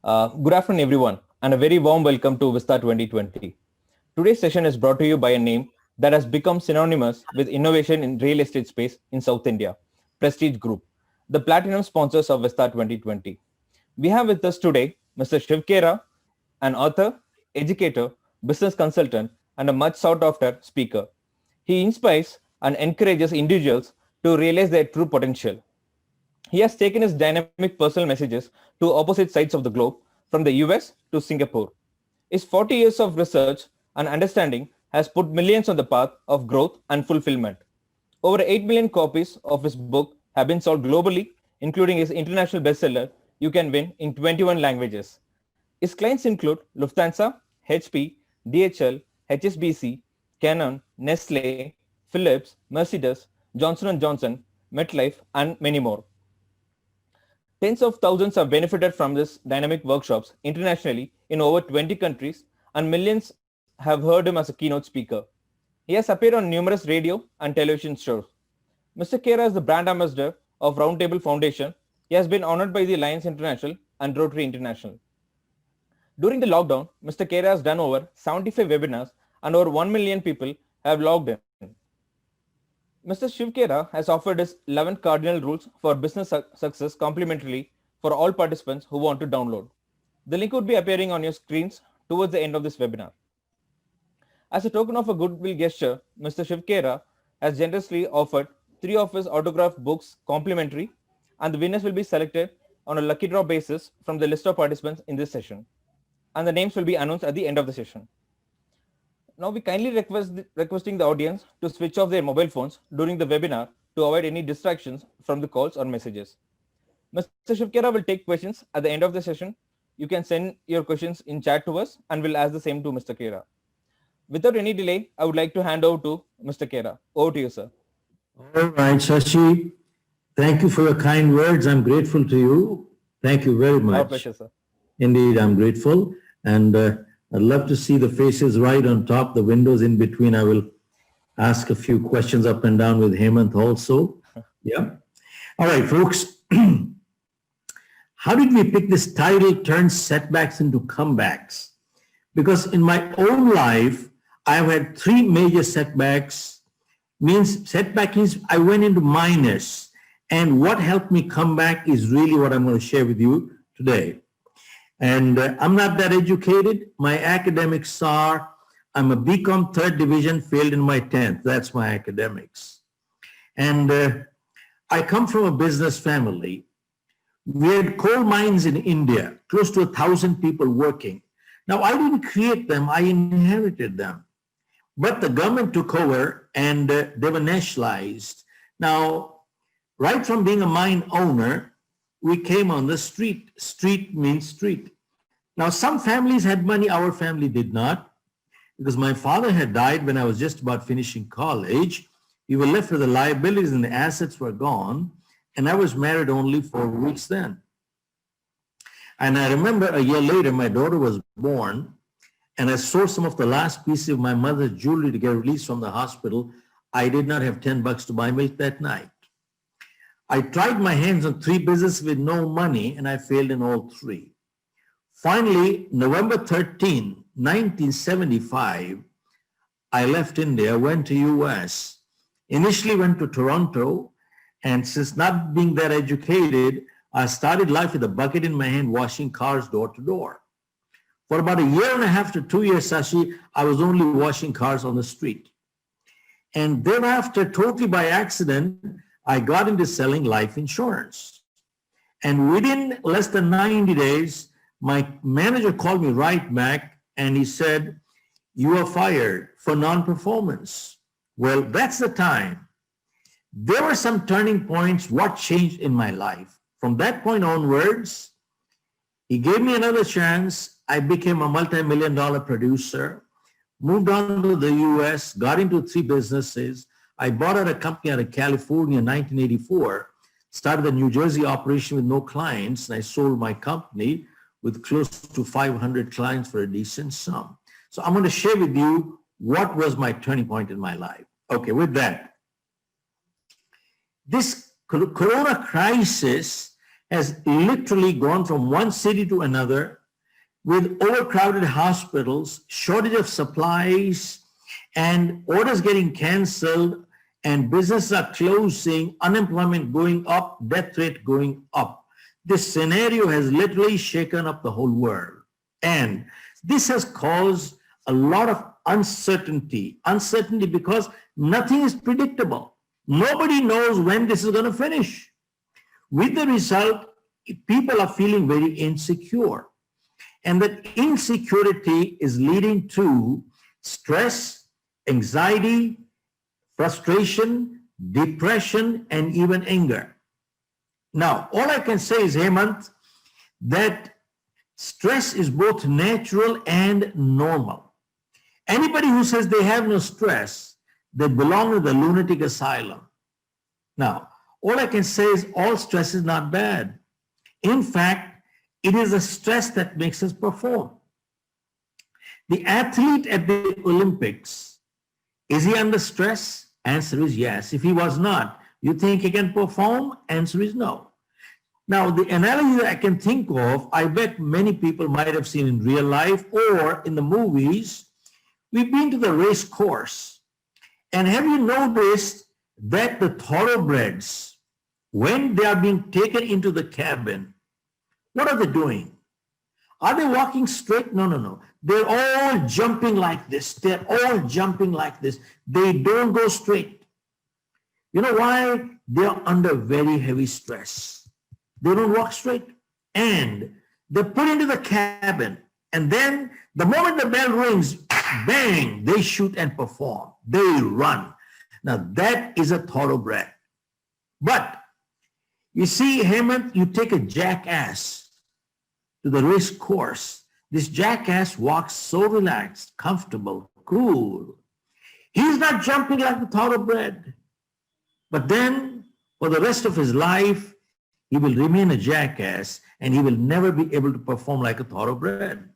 Good afternoon, everyone, and a very warm welcome to Vista 2020. Today's session is brought to you by a name that has become synonymous with innovation in real estate space in South India, Prestige Group, the platinum sponsors of Vista 2020. We have with us today Mr. Shiv Khera, an author, educator, business consultant, and a much sought after speaker. He inspires and encourages individuals to realize their true potential. He has taken his dynamic personal messages to opposite sides of the globe, from the US to Singapore. His 40 years of research and understanding has put millions on the path of growth and fulfillment. Over 8 million copies of his book have been sold globally, including his international bestseller, You Can Win, in 21 languages. His clients include Lufthansa, HP, DHL, HSBC, Canon, Nestle, Philips, Mercedes, Johnson & Johnson, MetLife, and many more. Tens of thousands have benefited from this dynamic workshops internationally in over 20 countries, and millions have heard him as a keynote speaker. He has appeared on numerous radio and television shows. Mr. Khera is the brand ambassador of Roundtable Foundation. He has been honored by the Alliance International and Rotary International. During the lockdown, Mr. Khera has done over 75 webinars and over 1 million people have logged in. Mr. Shiv Khera has offered his 11 cardinal rules for business success complimentarily for all participants who want to download. The link would be appearing on your screens towards the end of this webinar. As a token of a goodwill gesture, Mr. Shiv Khera has generously offered 3 of his autographed books complimentary, and the winners will be selected on a lucky draw basis from the list of participants in this session, and the names will be announced at the end of the session. Now we kindly requesting the audience to switch off their mobile phones during the webinar to avoid any distractions from the calls or messages. Mr. Shiv Khera will take questions at the end of the session. You can send your questions in chat to us and we'll ask the same to Mr. Khera. Without any delay, I would like to hand over to Mr. Khera. Over to you, sir. All right, Shashi. Thank you for your kind words. I'm grateful to you. Thank you very much. Our pleasure, sir. Indeed, I'm grateful. And I'd love to see the faces right on top, the windows in between. I will ask a few questions up and down with Hemant also. Yeah. All right, folks. How did we pick this title, Turn Setbacks into Comebacks? Because in my own life, I've had 3 major setbacks. Setback means I went into minus. And what helped me come back is really what I'm going to share with you today. And I'm not that educated. My academics are, I'm a BCom 3rd division, failed in my 10th. That's my academics. And I come from a business family. We had coal mines in India, close to 1,000 people working. Now, I didn't create them, I inherited them. But the government took over and they were nationalized. Now, right from being a mine owner, we came on the street. Street means street. Now, some families had money, our family did not, because my father had died when I was just about finishing college. We were left with the liabilities and the assets were gone, and I was married only 4 weeks then. And I remember a year later, my daughter was born, and I sold some of the last pieces of my mother's jewelry to get released from the hospital. I did not have $10 to buy milk that night. I tried my hands on 3 businesses with no money, and I failed in all 3. Finally, November 13, 1975, I left India, went to US, initially went to Toronto, and since not being that educated, I started life with a bucket in my hand, washing cars door to door. For about 1.5 years to 2 years, Sashi, I was only washing cars on the street. And thereafter, totally by accident, I got into selling life insurance. And within less than 90 days, my manager called me right back and he said, "You are fired for non-performance." Well, that's the time. There were some turning points. What changed in my life? From that point onwards, he gave me another chance. I became a multi-million-dollar producer, moved on to the US, got into 3 businesses. I bought out a company out of California in 1984, started a New Jersey operation with no clients, and I sold my company with close to 500 clients for a decent sum. So I'm going to share with you what was my turning point in my life. Okay, with that, this corona crisis has literally gone from one city to another with overcrowded hospitals, shortage of supplies, and orders getting canceled, and businesses are closing, unemployment going up, death rate going up. This scenario has literally shaken up the whole world. And this has caused a lot of uncertainty because nothing is predictable. Nobody knows when this is going to finish. With the result, people are feeling very insecure. And that insecurity is leading to stress, anxiety, frustration, depression, and even anger. Now, all I can say is, Hemant, that stress is both natural and normal. Anybody who says they have no stress, they belong to the lunatic asylum. Now, all I can say is all stress is not bad. In fact, it is a stress that makes us perform. The athlete at the Olympics, is he under stress? Answer is yes. If he was not, you think he can perform? Answer is no. Now, the analogy that I can think of, I bet many people might have seen in real life or in the movies. We've been to the race course. And have you noticed that the thoroughbreds, when they are being taken into the cabin, what are they doing? Are they walking straight? No. They're all jumping like this. They're all jumping like this. They don't go straight. You know why? They're under very heavy stress. They don't walk straight. And they're put into the cabin. And then the moment the bell rings, bang, they shoot and perform. They run. Now that is a thoroughbred. But you see, Hemant, you take a jackass to the race course. This jackass walks so relaxed, comfortable, cool. He's not jumping like the thoroughbred. But then, for the rest of his life, he will remain a jackass and he will never be able to perform like a thoroughbred.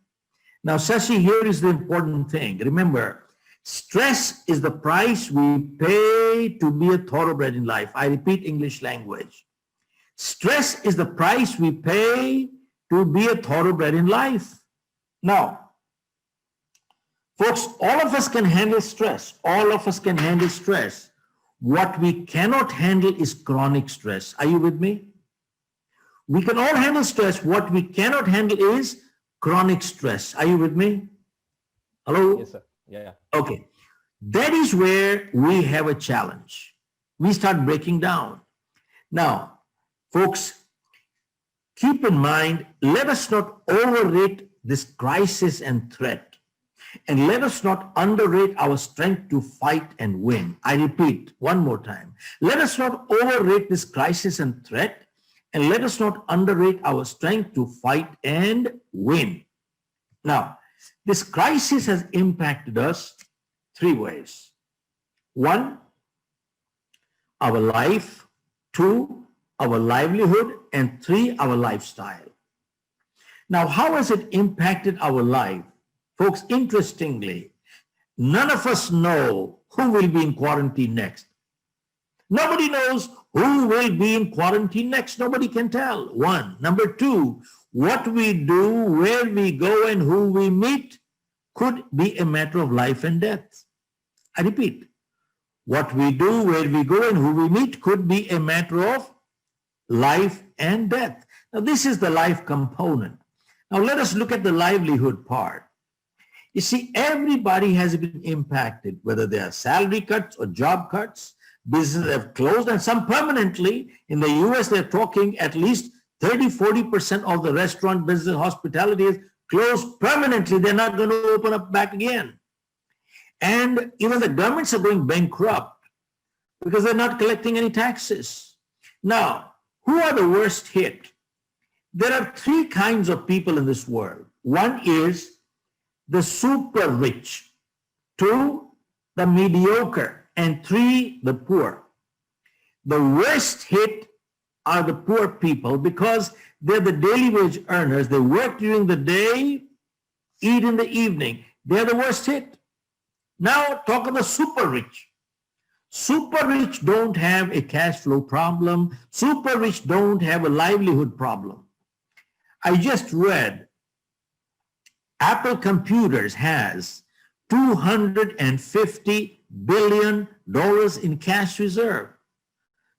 Now, Sashi, here is the important thing. Remember, stress is the price we pay to be a thoroughbred in life. I repeat English language. Stress is the price we pay to be a thoroughbred in life. Now, folks, all of us can handle stress. All of us can handle stress. What we cannot handle is chronic stress. Are you with me? We can all handle stress. What we cannot handle is chronic stress. Are you with me? Hello? Yes, sir. Yeah. Okay. That is where we have a challenge. We start breaking down. Now, folks, keep in mind, let us not overrate this crisis and threat. And let us not underrate our strength to fight and win. I repeat one more time. Let us not overrate this crisis and threat. And let us not underrate our strength to fight and win. Now, this crisis has impacted us three ways. One, our life. Two, our livelihood. And three, our lifestyle. Now, how has it impacted our life? Folks, interestingly, none of us know who will be in quarantine next. Nobody knows who will be in quarantine next. Nobody can tell. One. Number two, what we do, where we go, and who we meet could be a matter of life and death. I repeat, what we do, where we go, and who we meet could be a matter of life and death. Now, this is the life component. Now, let us look at the livelihood part. You see, everybody has been impacted, whether they are salary cuts or job cuts. Businesses have closed, and some permanently. In the US, they're talking at least 30-40% of the restaurant business, hospitality is closed permanently. They're not going to open up back again. And even the governments are going bankrupt because they're not collecting any taxes. Now, who are the worst hit? There are three kinds of people in this world. One is the super rich. Two, the mediocre. And three, the poor. The worst hit are the poor people because they're the daily wage earners. They work during the day, eat in the evening. They're the worst hit. Now talk of the super rich. Super rich don't have a cash flow problem. Super rich don't have a livelihood problem. I just read Apple Computers has $250 billion in cash reserve.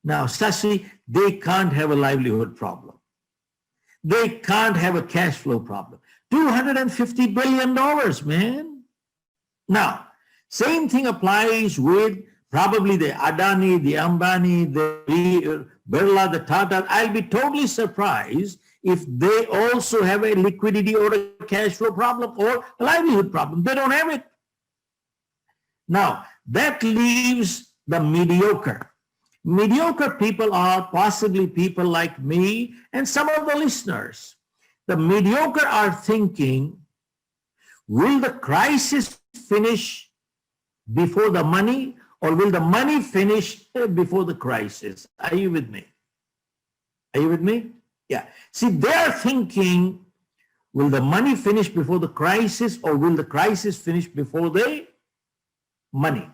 Now, Sasi, they can't have a livelihood problem. They can't have a cash flow problem. $250 billion, man. Now, same thing applies with probably the Adani, the Ambani, the Birla, the Tata. I'll be totally surprised if they also have a liquidity or a cash flow problem or a livelihood problem. They don't have it. Now, that leaves the mediocre. Mediocre people are possibly people like me and some of the listeners. The mediocre are thinking, will the crisis finish before the money, or will the money finish before the crisis? Are you with me? Are you with me? Yeah. See, they're thinking, will the money finish before the crisis, or will the crisis finish before the money?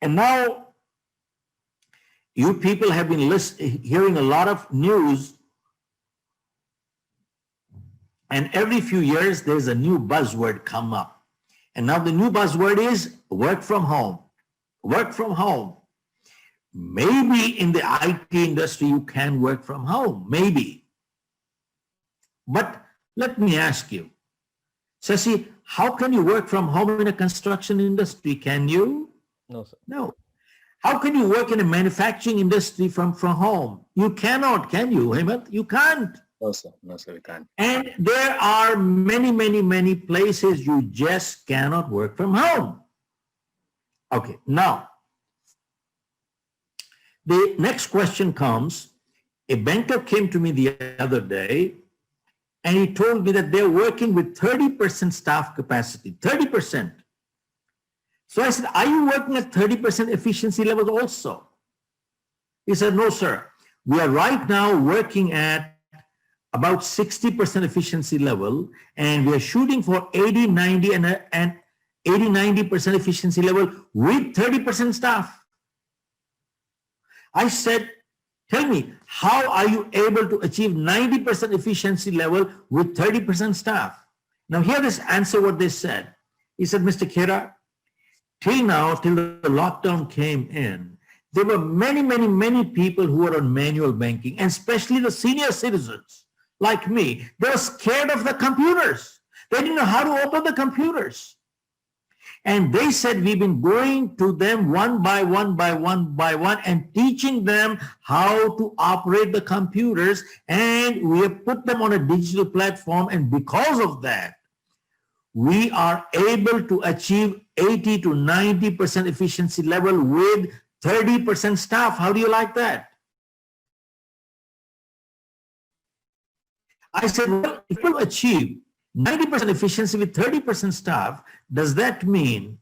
And now, you people have been hearing a lot of news, and every few years there's a new buzzword come up. And now the new buzzword is work from home. Work from home. Maybe in the IT industry you can work from home, maybe. But let me ask you, Sasi, how can you work from home in a construction industry? Can you? No, sir. No. How can you work in a manufacturing industry from home? You cannot, can you, Hemant? You can't. No, sir. No, sir, we can't. And there are many, many, many places you just cannot work from home. Okay, now, the next question comes. A banker came to me the other day, and he told me that they're working with 30% staff capacity, 30%. So I said, are you working at 30% efficiency levels also? He said, no, sir. We are right now working at about 60% efficiency level, and we are shooting for 80, 90, and 80, 90% efficiency level with 30% staff. I said, tell me, how are you able to achieve 90% efficiency level with 30% staff? Now hear this answer what they said. He said, Mr. Khera, till now, till the lockdown came in, there were many, many, many people who were on manual banking, and especially the senior citizens like me. They were scared of the computers. They didn't know how to open the computers. And they said, we've been going to them one by one and teaching them how to operate the computers. And we have put them on a digital platform. And because of that, we are able to achieve 80 to 90% efficiency level with 30% staff. How do you like that? I said, well, if you achieve 90% efficiency with 30% staff, does that mean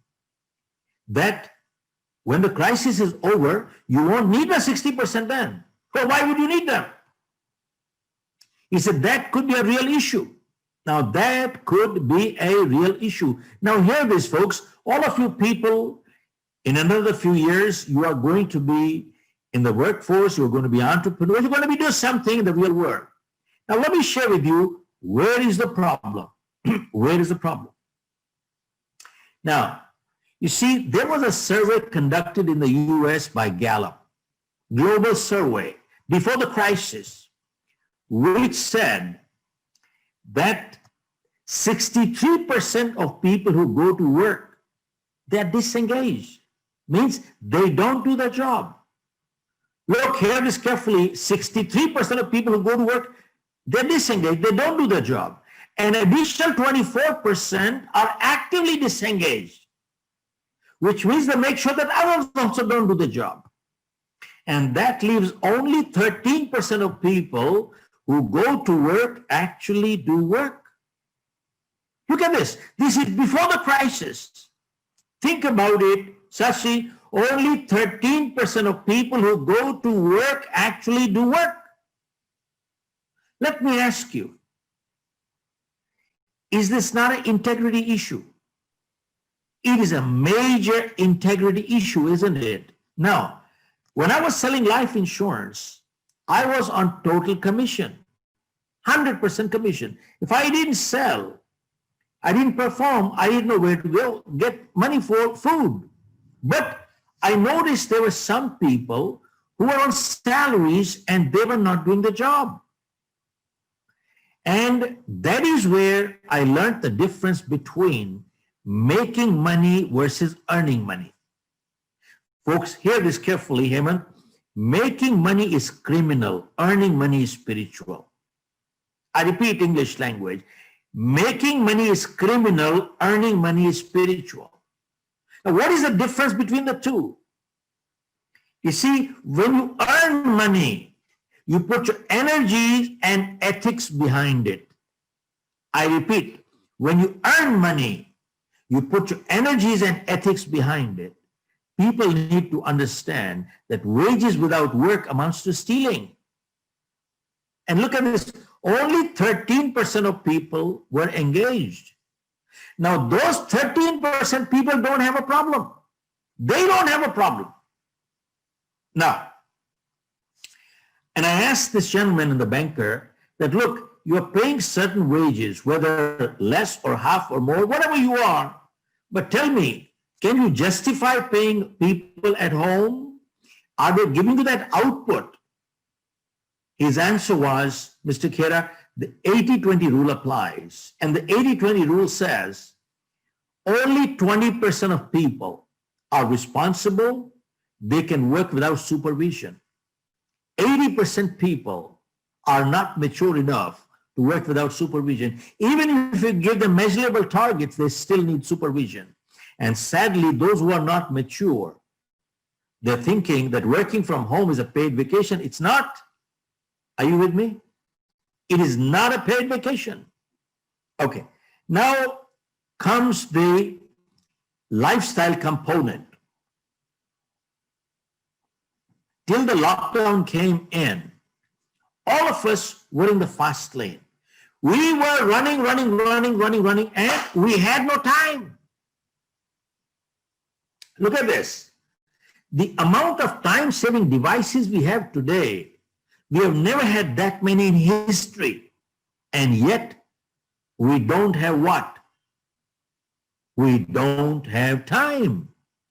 that when the crisis is over, you won't need the 60% then? Well, why would you need them? He said, that could be a real issue. Now, that could be a real issue. Now, hear this, folks. All of you people, in another few years, you are going to be in the workforce. You're going to be entrepreneurs. You're going to be doing something in the real world. Now, let me share with you, where is the problem? Where is the problem? Now, you see, there was a survey conducted in the US by Gallup, global survey, before the crisis, which said that 63% of people who go to work, they're disengaged. Means they don't do their job. Look, hear this carefully. 63% of people who go to work, they're disengaged. They don't do their job. An additional 24% are actively disengaged, which means they make sure that others also don't do the job. And that leaves only 13% of people who go to work actually do work. Look at this. This is before the crisis. Think about it, Sasi. Only 13% of people who go to work actually do work. Let me ask you, is this not an integrity issue? It is a major integrity issue, isn't it? Now, when I was selling life insurance, I was on total commission, 100% commission. If I didn't sell, I didn't perform, I didn't know where to go get money for food. But I noticed there were some people who were on salaries and they were not doing the job. And that is where I learned the difference between making money versus earning money. Folks, hear this carefully, Hemant. Making money is criminal, earning money is spiritual. I repeat English language. Making money is criminal, earning money is spiritual. Now, what is the difference between the two? You see, when you earn money, you put your energies and ethics behind it. I repeat, when you earn money, you put your energies and ethics behind it. People need to understand that wages without work amounts to stealing. And look at this, only 13% of people were engaged. Now, those 13% people don't have a problem. They don't have a problem. Now, and I asked this gentleman in the banker that, look, you're paying certain wages, whether less or half or more, whatever you are, but tell me, can you justify paying people at home? Are they giving you that output? His answer was, Mr. Khera, the 80-20 rule applies. And the 80-20 rule says only 20% of people are responsible. They can work without supervision. 80% people are not mature enough to work without supervision. Even if you give them measurable targets, they still need supervision. And sadly, those who are not mature, they're thinking that working from home is a paid vacation. It's not. Are you with me? It is not a paid vacation. Okay. Now comes the lifestyle component. Till the lockdown came in, all of us were in the fast lane. We were running, and we had no time. Look at this. The amount of time-saving devices we have today, we have never had that many in history. And yet, we don't have what? We don't have time.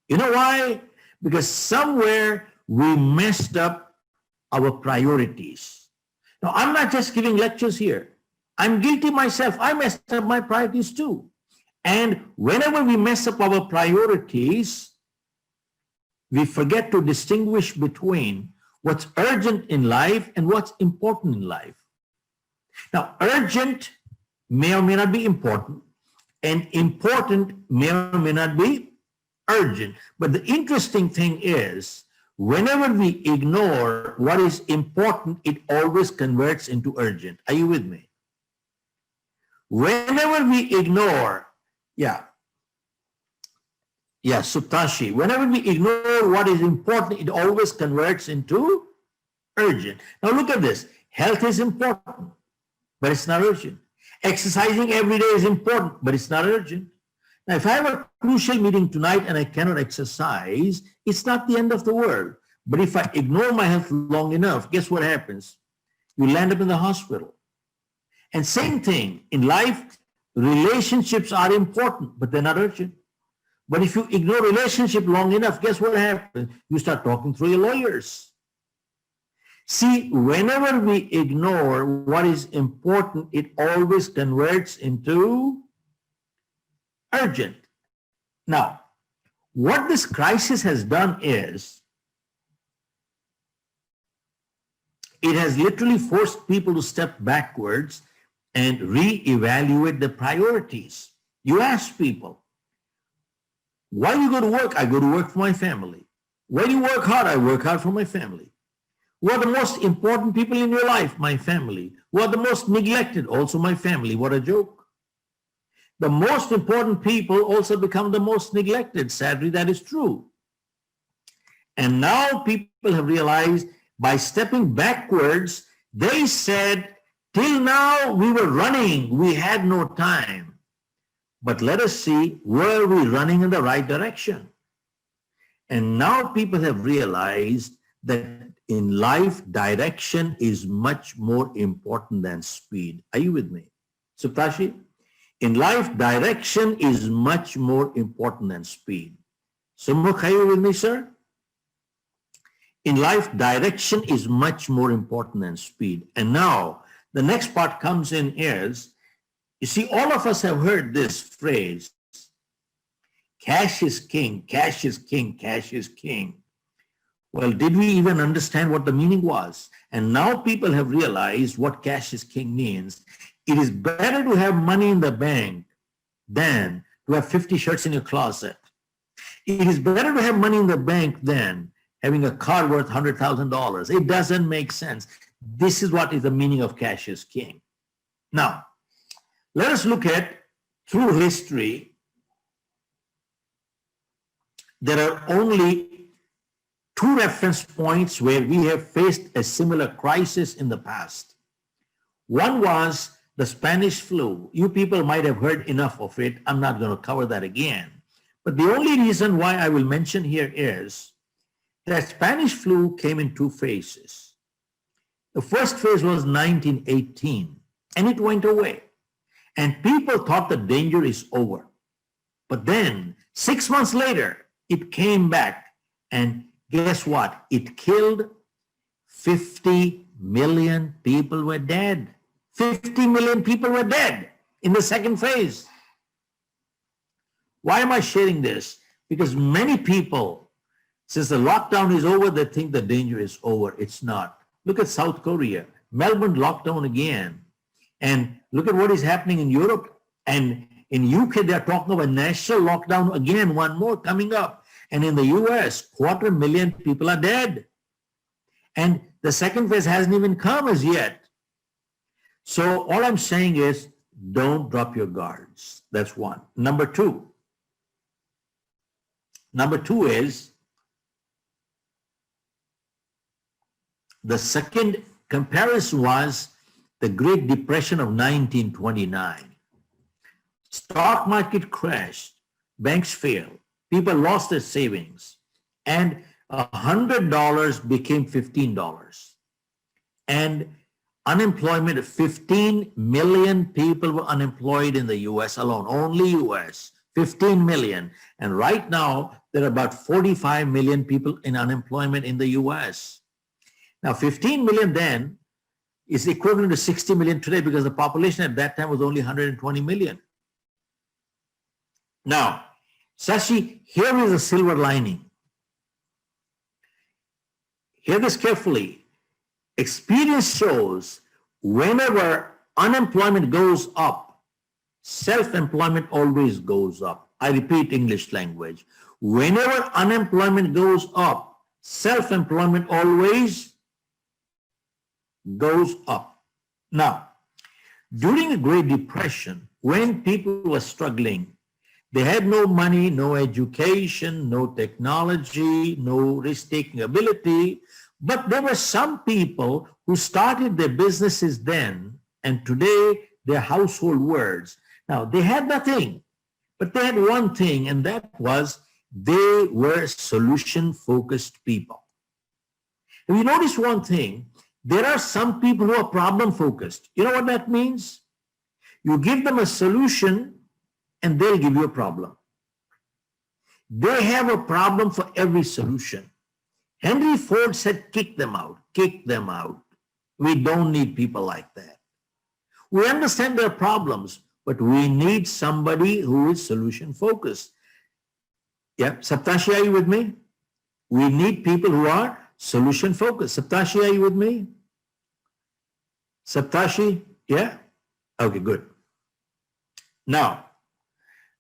You know why? Because somewhere we messed up our priorities. Now, I'm not just giving lectures here. I'm guilty myself. I messed up my priorities too. And whenever we mess up our priorities, we forget to distinguish between what's urgent in life and what's important in life. Now, urgent may or may not be important, and important may or may not be urgent. But the interesting thing is, whenever we ignore what is important, it always converts into urgent. Are you with me? Whenever we ignore, Subtashi, whenever we ignore what is important, it always converts into urgent. Now look at this. Health is important, but it's not urgent. Exercising every day is important, but it's not urgent. Now, if I have a crucial meeting tonight and I cannot exercise, it's not the end of the world. But if I ignore my health long enough, guess what happens? You land up in the hospital. And same thing, in life, relationships are important, but they're not urgent. But if you ignore relationship long enough, guess what happens? You start talking through your lawyers. See, whenever we ignore what is important, it always converts into urgent. Now, what this crisis has done is, it has literally forced people to step backwards and reevaluate the priorities. You ask people, why do you go to work? I go to work for my family. Why do you work hard? I work hard for my family. Who are the most important people in your life? My family. Who are the most neglected? Also my family. What a joke. The most important people also become the most neglected. Sadly, that is true. And now people have realized by stepping backwards, they said, till now we were running, we had no time. But let us see, were we running in the right direction? And now people have realized that in life, direction is much more important than speed. Are you with me? Subtashi? In life, direction is much more important than speed. Sumukh, are you with me, sir? In life, direction is much more important than speed. And now, the next part comes in is, you see, all of us have heard this phrase, cash is king, cash is king, cash is king. Well, did we even understand what the meaning was? And now people have realized what cash is king means. It is better to have money in the bank than to have 50 shirts in your closet. It is better to have money in the bank than having a car worth $100,000. It doesn't make sense. This is what is the meaning of cash is king. Now, let us look at, through history, there are only two reference points where we have faced a similar crisis in the past. One was the Spanish flu. You people might have heard enough of it. I'm not going to cover that again. But the only reason why I will mention here is that Spanish flu came in two phases. The first phase was 1918, and it went away. And people thought the danger is over. But then, 6 months later, it came back, and guess what? It killed 50 million people were dead. 50 million people were dead in the second phase. Why am I sharing this? Because many people, since the lockdown is over, they think the danger is over. It's not. Look at South Korea. Melbourne locked down again. And look at what is happening in Europe. And in UK, they're talking about national lockdown again, one more coming up. And in the US, 250,000 people are dead. And the second phase hasn't even come as yet. So all I'm saying is, don't drop your guards. That's one. Number two is, the second comparison was the Great Depression of 1929. Stock market crashed, banks failed, people lost their savings, and $100 became $15. And unemployment, 15 million people were unemployed in the US alone, only US, 15 million. And right now, there are about 45 million people in unemployment in the US. Now, 15 million then is equivalent to 60 million today because the population at that time was only 120 million. Now, Sashi, here is a silver lining. Hear this carefully. Experience shows whenever unemployment goes up, self-employment always goes up. I repeat English language. Whenever unemployment goes up, self-employment always goes up. Now, during the Great Depression, when people were struggling, they had no money, no education, no technology, no risk-taking ability, but there were some people who started their businesses then, and today they're household words. Now, they had nothing, but they had one thing, and that was they were solution-focused people. If you notice one thing, there are some people who are problem-focused. You know what that means? You give them a solution, and they'll give you a problem. They have a problem for every solution. Henry Ford said, kick them out, kick them out. We don't need people like that. We understand their problems, but we need somebody who is solution focused. Yeah, Saptashi, are you with me? We need people who are solution focused. Saptashi, are you with me? Saptashi, yeah? Okay, good. Now,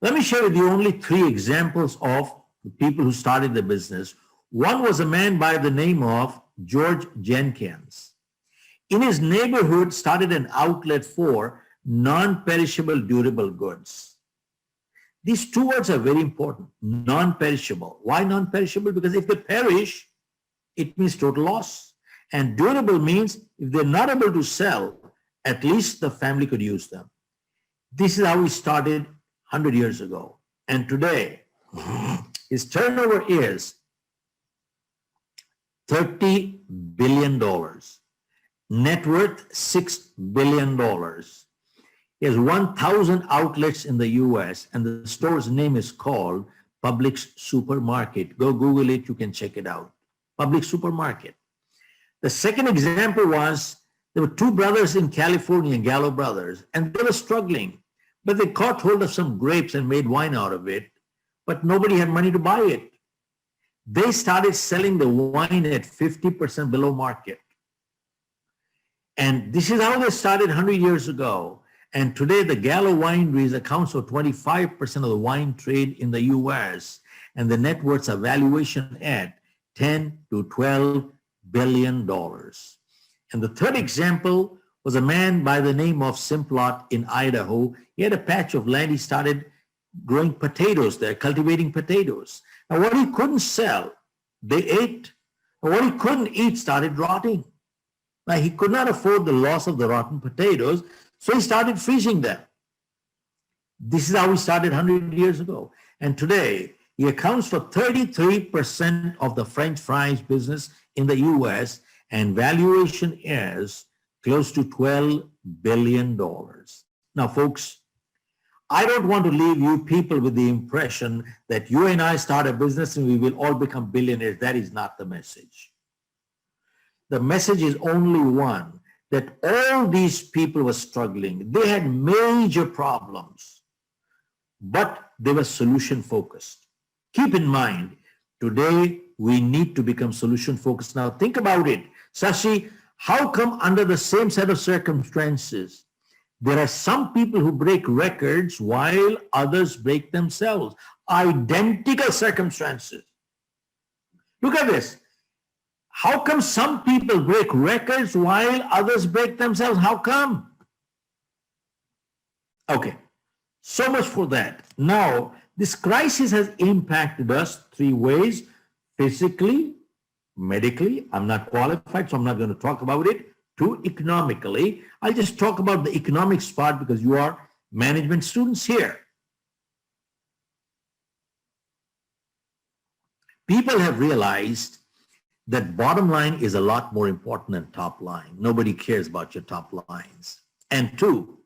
let me share with you only 3 examples of people who started the business. One was a man by the name of George Jenkins. In his neighborhood, started an outlet for non-perishable durable goods. These 2 words are very important, non-perishable. Why non-perishable? Because if they perish, it means total loss. And durable means if they're not able to sell, at least the family could use them. This is how he started 100 years ago. And today, his turnover is $30 billion. Net worth, $6 billion. He has 1,000 outlets in the US, and the store's name is called Publix Supermarket. Go Google it, you can check it out. Publix Supermarket. The second example was there were two brothers in California, Gallo brothers, and they were struggling, but they caught hold of some grapes and made wine out of it, but nobody had money to buy it. They started selling the wine at 50% below market. And this is how they started 100 years ago. And today the Gallo wineries accounts for 25% of the wine trade in the US, and the net worths are valuation at 10 to 12 billion dollars. And the third example was a man by the name of Simplot in Idaho. He had a patch of land. He started growing potatoes there, cultivating potatoes. Now what he couldn't sell, they ate. And what he couldn't eat started rotting. Now he could not afford the loss of the rotten potatoes, so he started freezing them. This is how he started 100 years ago. And today, he accounts for 33% of the French fries business in the US, and valuation is close to $12 billion. Now, folks, I don't want to leave you people with the impression that you and I start a business and we will all become billionaires. That is not the message. The message is only one, that all these people were struggling. They had major problems, but they were solution focused. Keep in mind, today we need to become solution focused. Now think about it. Sashi, how come under the same set of circumstances, there are some people who break records while others break themselves? Identical circumstances. Look at this. How come some people break records while others break themselves? How come? Okay, so much for that. Now, this crisis has impacted us three ways: physically, medically. I'm not qualified, so I'm not going to talk about it. Two, economically. I'll just talk about the economics part because you are management students here. People have realized that bottom line is a lot more important than top line. Nobody cares about your top lines. And two,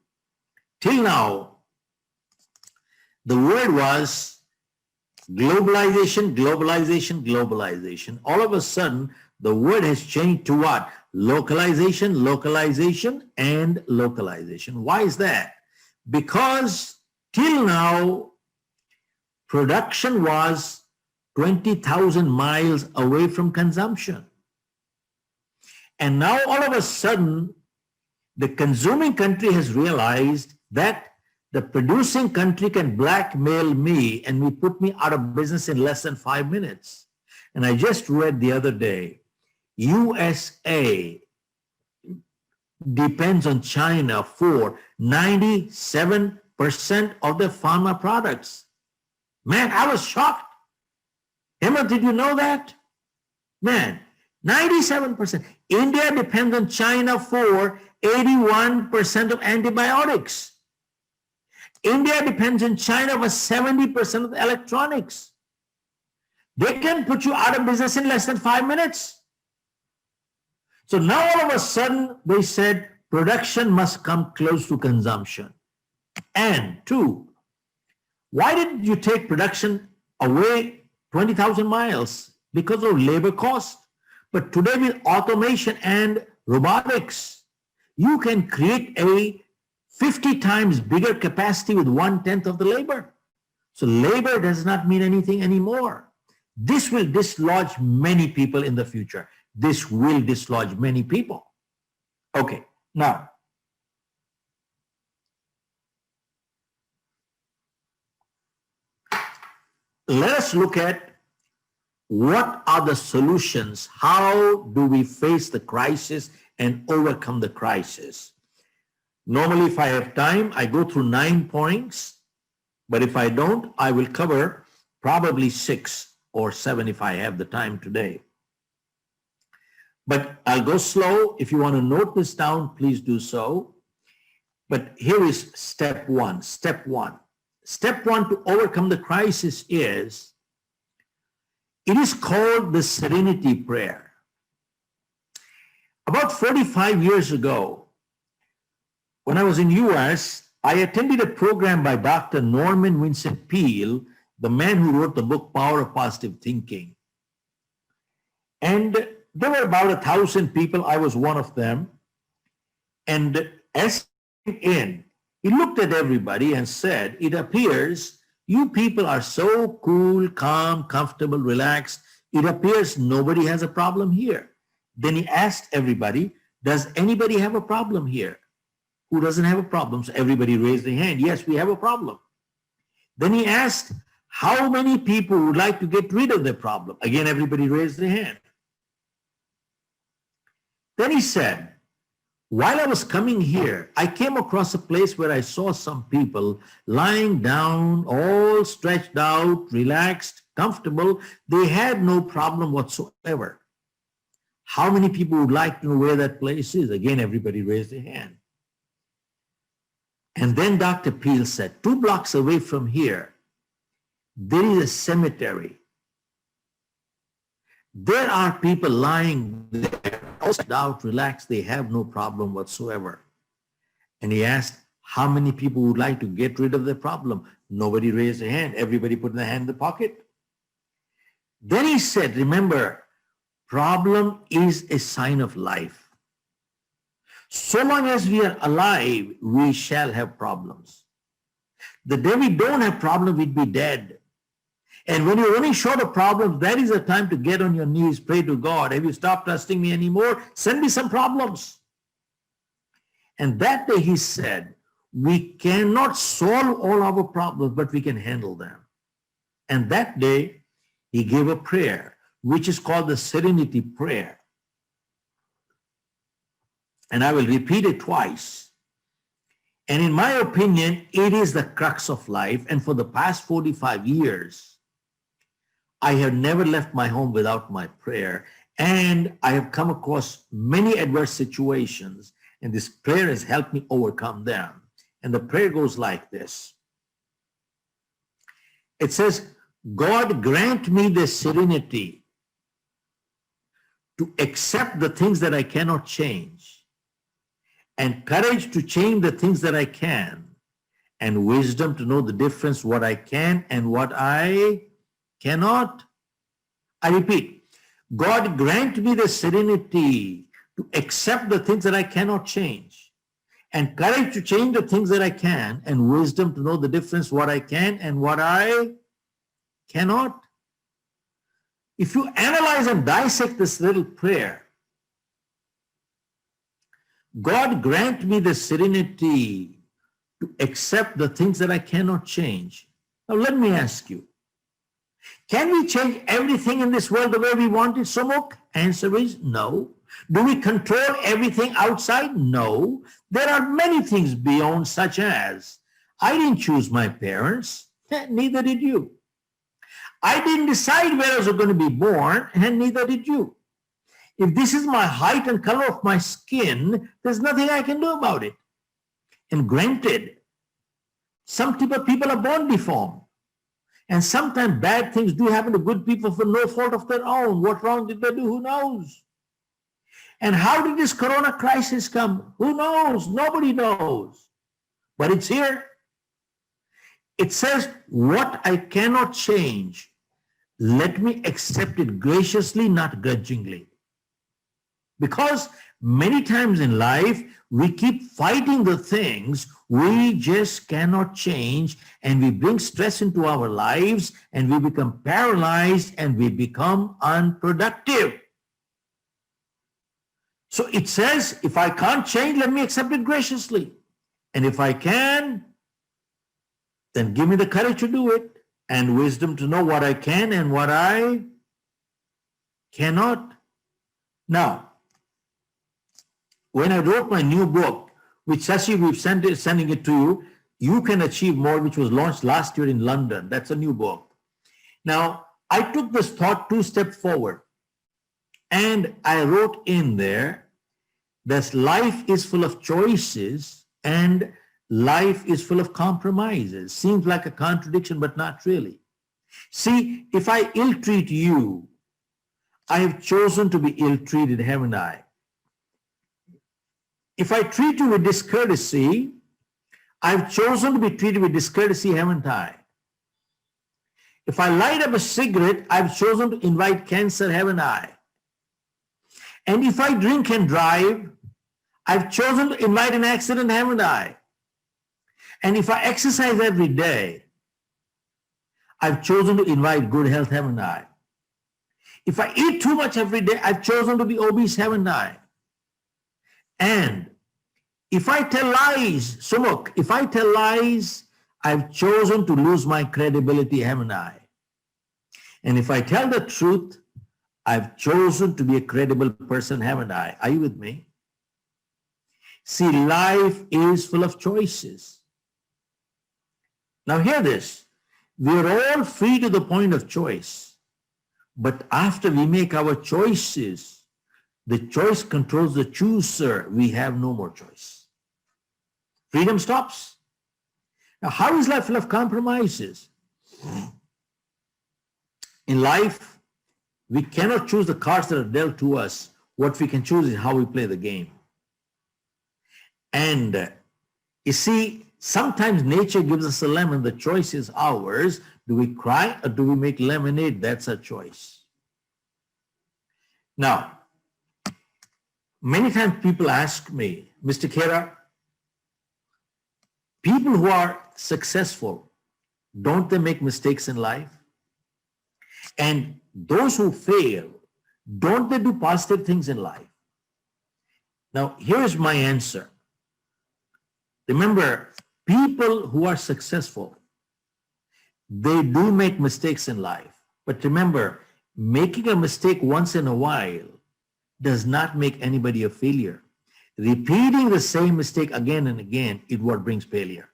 till now, the word was globalization, globalization, globalization. All of a sudden, the word has changed to what? Localization, localization, and localization. Why is that? Because till now, production was 20,000 miles away from consumption. And now all of a sudden, the consuming country has realized that the producing country can blackmail me and put me out of business in less than 5 minutes. And I just read the other day, USA depends on China for 97% of the pharma products. Man, I was shocked. Emma, did you know that? Man, 97%. India depends on China for 81% of antibiotics. India depends on China for 70% of the electronics. They can put you out of business in less than 5 minutes. So now all of a sudden they said production must come close to consumption. And two, why did you take production away 20,000 miles? Because of labor cost. But today with automation and robotics, you can create a 50 times bigger capacity with 1/10 of the labor. So labor does not mean anything anymore. This will dislodge many people in the future. This will dislodge many people. Okay, now, let us look at what are the solutions. How do we face the crisis and overcome the crisis? Normally, if I have time, I go through 9 points, but if I don't, I will cover probably 6 or 7 if I have the time today. But I'll go slow. If you want to note this down, please do so. But here is step one. Step one. Step one to overcome the crisis is, it is called the Serenity Prayer. About 45 years ago, when I was in US, I attended a program by Dr. Norman Vincent Peale, the man who wrote the book Power of Positive Thinking. And there were about 1,000 people. I was one of them. And as he came in, he looked at everybody and said, it appears you people are so cool, calm, comfortable, relaxed. It appears nobody has a problem here. Then he asked everybody, does anybody have a problem here? Who doesn't have a problem? So everybody raised their hand. Yes, we have a problem. Then he asked, how many people would like to get rid of their problem? Again, everybody raised their hand. Then he said, while I was coming here, I came across a place where I saw some people lying down, all stretched out, relaxed, comfortable. They had no problem whatsoever. How many people would like to know where that place is? Again, everybody raised their hand. And then Dr. Peale said, 2 blocks away from here, there is a cemetery. There are people lying there, all stretched out, relaxed. They have no problem whatsoever. And he asked, how many people would like to get rid of their problem? Nobody raised a hand. Everybody put their hand in the pocket. Then he said, remember, problem is a sign of life. So long as we are alive, we shall have problems. The day we don't have problems, we'd be dead. And when you're running short of problems, that is the time to get on your knees, pray to God. Have you stopped trusting me anymore? Send me some problems. And that day he said, we cannot solve all our problems, but we can handle them. And that day he gave a prayer, which is called the Serenity Prayer. And I will repeat it twice. And in my opinion, it is the crux of life. And for the past 45 years, I have never left my home without my prayer. And I have come across many adverse situations, and this prayer has helped me overcome them. And the prayer goes like this. It says, God grant me the serenity to accept the things that I cannot change, and courage to change the things that I can, and wisdom to know the difference what I can and what I cannot. I repeat, God grant me the serenity to accept the things that I cannot change, and courage to change the things that I can, and wisdom to know the difference what I can and what I cannot. If you analyze and dissect this little prayer, God grant me the serenity to accept the things that I cannot change. Now let me ask you, can we change everything in this world the way we want it, Sumukh? Answer is no. Do we control everything outside? No. There are many things beyond, such as, I didn't choose my parents, neither did you. I didn't decide where I was going to be born, and neither did you. If this is my height and color of my skin, there's nothing I can do about it. And granted, some people are born deformed. And sometimes bad things do happen to good people for no fault of their own. What wrong did they do? Who knows? And how did this corona crisis come? Who knows? Nobody knows. But it's here. It says, what I cannot change, let me accept it graciously, not grudgingly. Because many times in life, we keep fighting the things we just cannot change, and we bring stress into our lives, and we become paralyzed, and we become unproductive. So it says, if I can't change, let me accept it graciously. And if I can, then give me the courage to do it, and wisdom to know what I can and what I cannot. Now, when I wrote my new book, which Sashi, we've sending it to you, You Can Achieve More, which was launched last year in London. That's a new book. Now, I took this thought 2 steps forward, and I wrote in there that life is full of choices and life is full of compromises. Seems like a contradiction, but not really. See, if I ill-treat you, I have chosen to be ill-treated, haven't I? If I treat you with discourtesy, I've chosen to be treated with discourtesy, haven't I? If I light up a cigarette, I've chosen to invite cancer, haven't I? And if I drink and drive, I've chosen to invite an accident, haven't I? And if I exercise every day, I've chosen to invite good health, haven't I? If I eat too much every day, I've chosen to be obese, haven't I? And if I tell lies, Sumuk, if I tell lies, I've chosen to lose my credibility, haven't I? And if I tell the truth, I've chosen to be a credible person, haven't I? Are you with me? See, life is full of choices. Now hear this. We're all free to the point of choice. But after we make our choices, the choice controls the chooser. We have no more choice. Freedom stops. Now, how is life full of compromises? In life, we cannot choose the cards that are dealt to us. What we can choose is how we play the game. And you see, sometimes nature gives us a lemon. The choice is ours. Do we cry or do we make lemonade? That's a choice. Now, many times people ask me, Mr. Khera, people who are successful, don't they make mistakes in life? And those who fail, don't they do positive things in life? Now, here's my answer. Remember, people who are successful, they do make mistakes in life. But remember, making a mistake once in a while does not make anybody a failure. Repeating the same mistake again and again is what brings failure.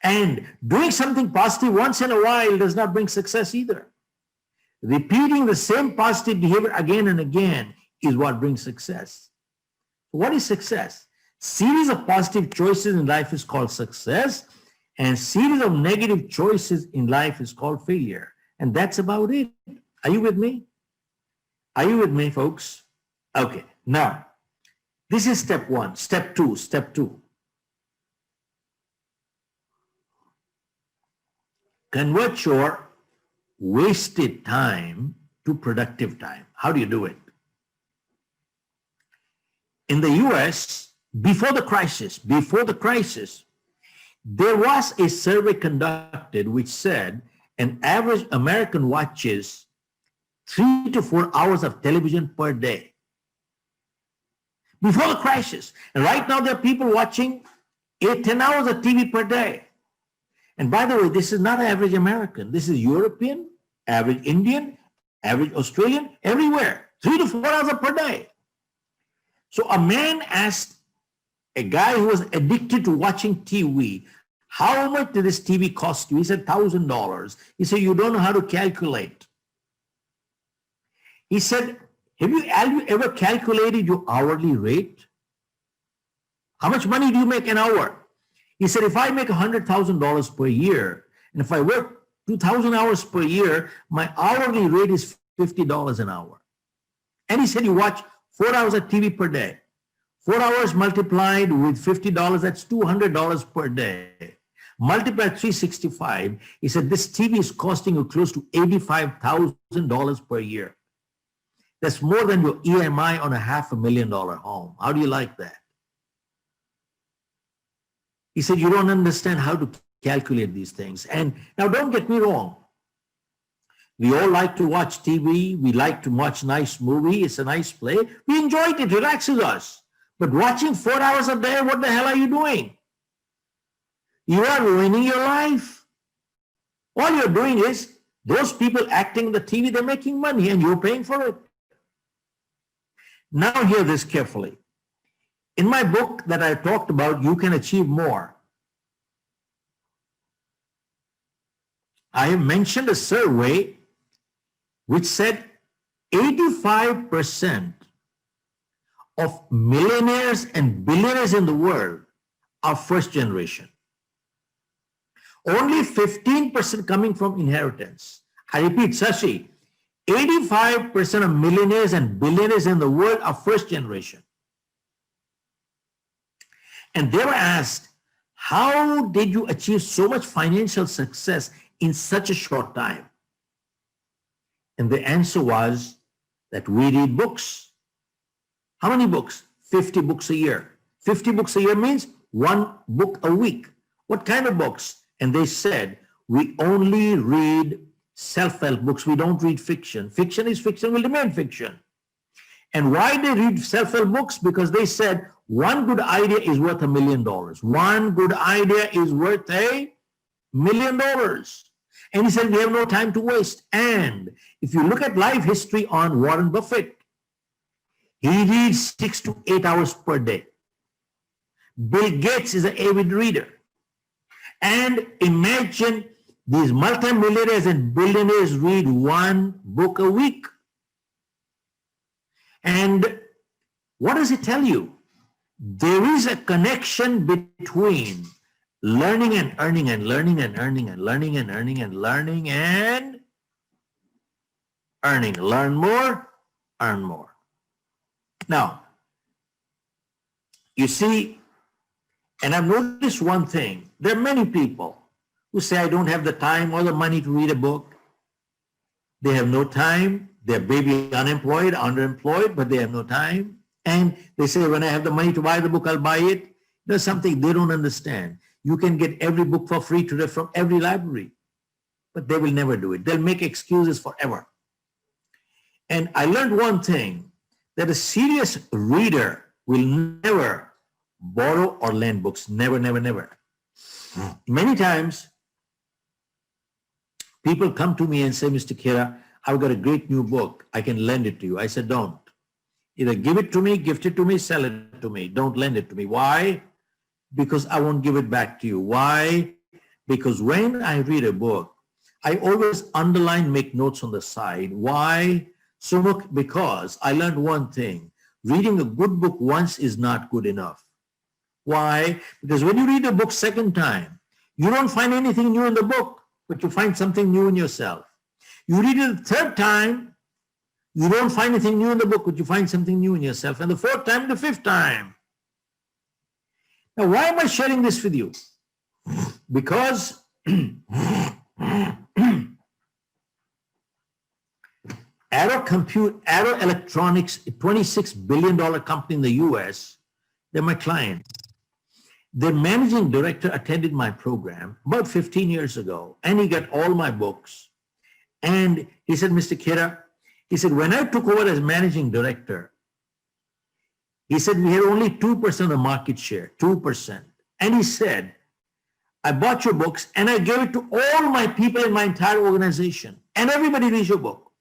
And doing something positive once in a while does not bring success either. Repeating the same positive behavior again and again is what brings success. What is success? Series of positive choices in life is called success, and series of negative choices in life is called failure. And that's about it. Are you with me? Are you with me, folks? Okay, now, this is step one. Step two. Convert your wasted time to productive time. How do you do it? In the US, before the crisis, there was a survey conducted which said an average American watches 3 to 4 hours of television per day. Before the crisis. And right now there are people watching 8-10 hours of TV per day. And by the way, this is not average American. This is European, average Indian, average Australian, everywhere. 3 to 4 hours per day. So a man asked a guy who was addicted to watching TV, how much did this TV cost you? He said, $1,000. He said, you don't know how to calculate. He said, have you ever calculated your hourly rate? How much money do you make an hour? He said, if I make $100,000 per year, and if I work 2,000 hours per year, my hourly rate is $50 an hour. And he said, you watch 4 hours of TV per day. 4 hours multiplied with $50, that's $200 per day. Multiply 365, he said, this TV is costing you close to $85,000 per year. That's more than your EMI on a $500,000 home. How do you like that? He said, you don't understand how to calculate these things. And now don't get me wrong. We all like to watch TV. We like to watch nice movie. It's a nice play. We enjoy it. It relaxes us. But watching 4 hours a day, what the hell are you doing? You are ruining your life. All you're doing is those people acting the TV, they're making money and you're paying for it. Now hear this carefully. In my book that I talked about, You Can Achieve More, I have mentioned a survey which said 85% of millionaires and billionaires in the world are first generation. Only 15% coming from inheritance. I repeat, Sashi, 85% of millionaires and billionaires in the world are first generation. And they were asked, how did you achieve so much financial success in such a short time? And the answer was that we read books. How many books? 50 books a year. 50 books a year means one book a week. What kind of books? And they said, we only read self-help books. We don't read fiction. Fiction is fiction, will remain fiction. And why they read self-help books? Because they said one good idea is worth $1 million. One good idea is worth $1 million. And he said, we have no time to waste. And if you look at life history on Warren Buffett, he reads 6 to 8 hours per day. Bill Gates is an avid reader. And imagine these multimillionaires and billionaires read one book a week. And what does it tell you? There is a connection between learning and earning and learning and earning and learning and earning and learning and earning. Learn more, earn more. Now, you see, and I've noticed one thing. There are many people who say, I don't have the time or the money to read a book. They have no time. They're maybe unemployed, underemployed, but they have no time. And they say, when I have the money to buy the book, I'll buy it. There's something they don't understand. You can get every book for free today from every library, but they will never do it. They'll make excuses forever. And I learned one thing, that a serious reader will never borrow or lend books. Never, never, never. Many times, people come to me and say, Mr. Khera, I've got a great new book. I can lend it to you. I said, don't. Either give it to me, gift it to me, sell it to me. Don't lend it to me. Why? Because I won't give it back to you. Why? Because when I read a book, I always underline, make notes on the side. Why? So look, because I learned one thing. Reading a good book once is not good enough. Why? Because when you read a book second time, you don't find anything new in the book, but you find something new in yourself. You read it the third time, you don't find anything new in the book, but you find something new in yourself. And the fourth time, the fifth time. Now, why am I sharing this with you? Because Arrow Electronics, a $26 billion company in the US, they're my clients. Their managing director attended my program about 15 years ago, and he got all my books. And he said, Mr. Khera, he said, when I took over as managing director, he said, we had only 2% of the market share, 2%. And he said, I bought your books and I gave it to all my people in my entire organization, and everybody reads your book.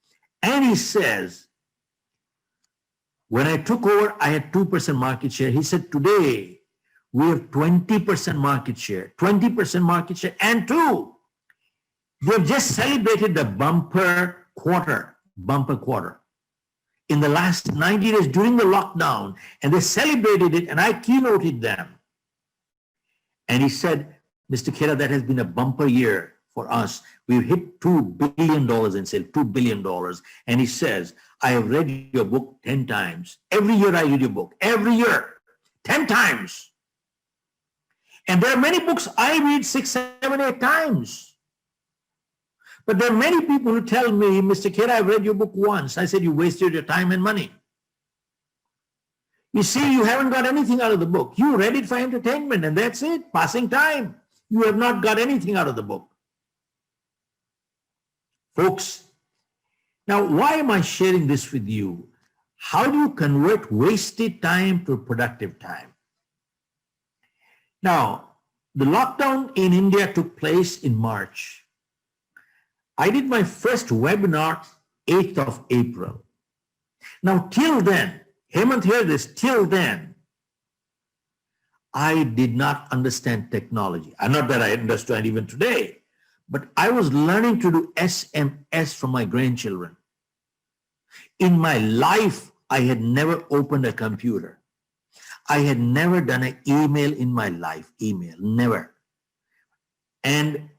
And he says, when I took over, I had 2% market share. He said, today, we have 20% market share, 20% market share, and two, they've just celebrated the bumper quarter. In the last 90 days during the lockdown, and they celebrated it, and I keynoted them. And he said, Mr. Khera, that has been a bumper year for us. We've hit $2 billion in sales, $2 billion. And he says, I have read your book 10 times. Every year I read your book, every year, 10 times. And there are many books I read 6, 7, 8 times. But there are many people who tell me, Mr. Khera, I've read your book once. I said, you wasted your time and money. You see, you haven't got anything out of the book. You read it for entertainment, and that's it, passing time. You have not got anything out of the book. Folks, now why am I sharing this with you? How do you convert wasted time to productive time? Now, the lockdown in India took place in March. I did my first webinar 8th of April. Now, till then, Hemant, hear this, till then, I did not understand technology. Not that I understand even today, but I was learning to do SMS from my grandchildren. In my life, I had never opened a computer. I had never done an email in my life, never. And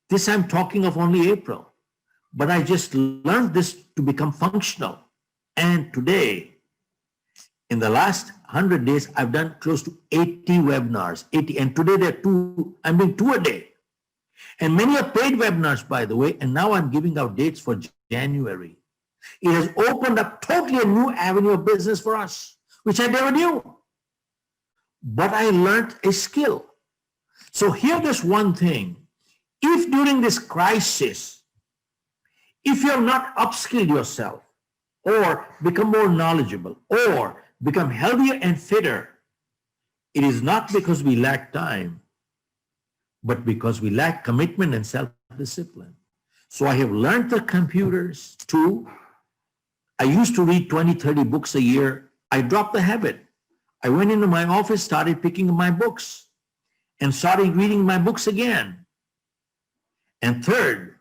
this I'm talking of only April, but I just learned this to become functional. And today, In the last 100 days, I've done close to 80 webinars, 80, and today there are two, I'm doing 2 a day. And many are paid webinars, by the way, and now I'm giving out dates for January. It has opened up totally a new avenue of business for us, which I never knew. But I learned a skill. So hear this one thing. If during this crisis, if you have not upskilled yourself or become more knowledgeable or become healthier and fitter, it is not because we lack time, but because we lack commitment and self-discipline. So I have learned the computers too. I used to read 20, 30 books a year. I dropped the habit. I went into my office, started picking up my books and started reading my books again. And third,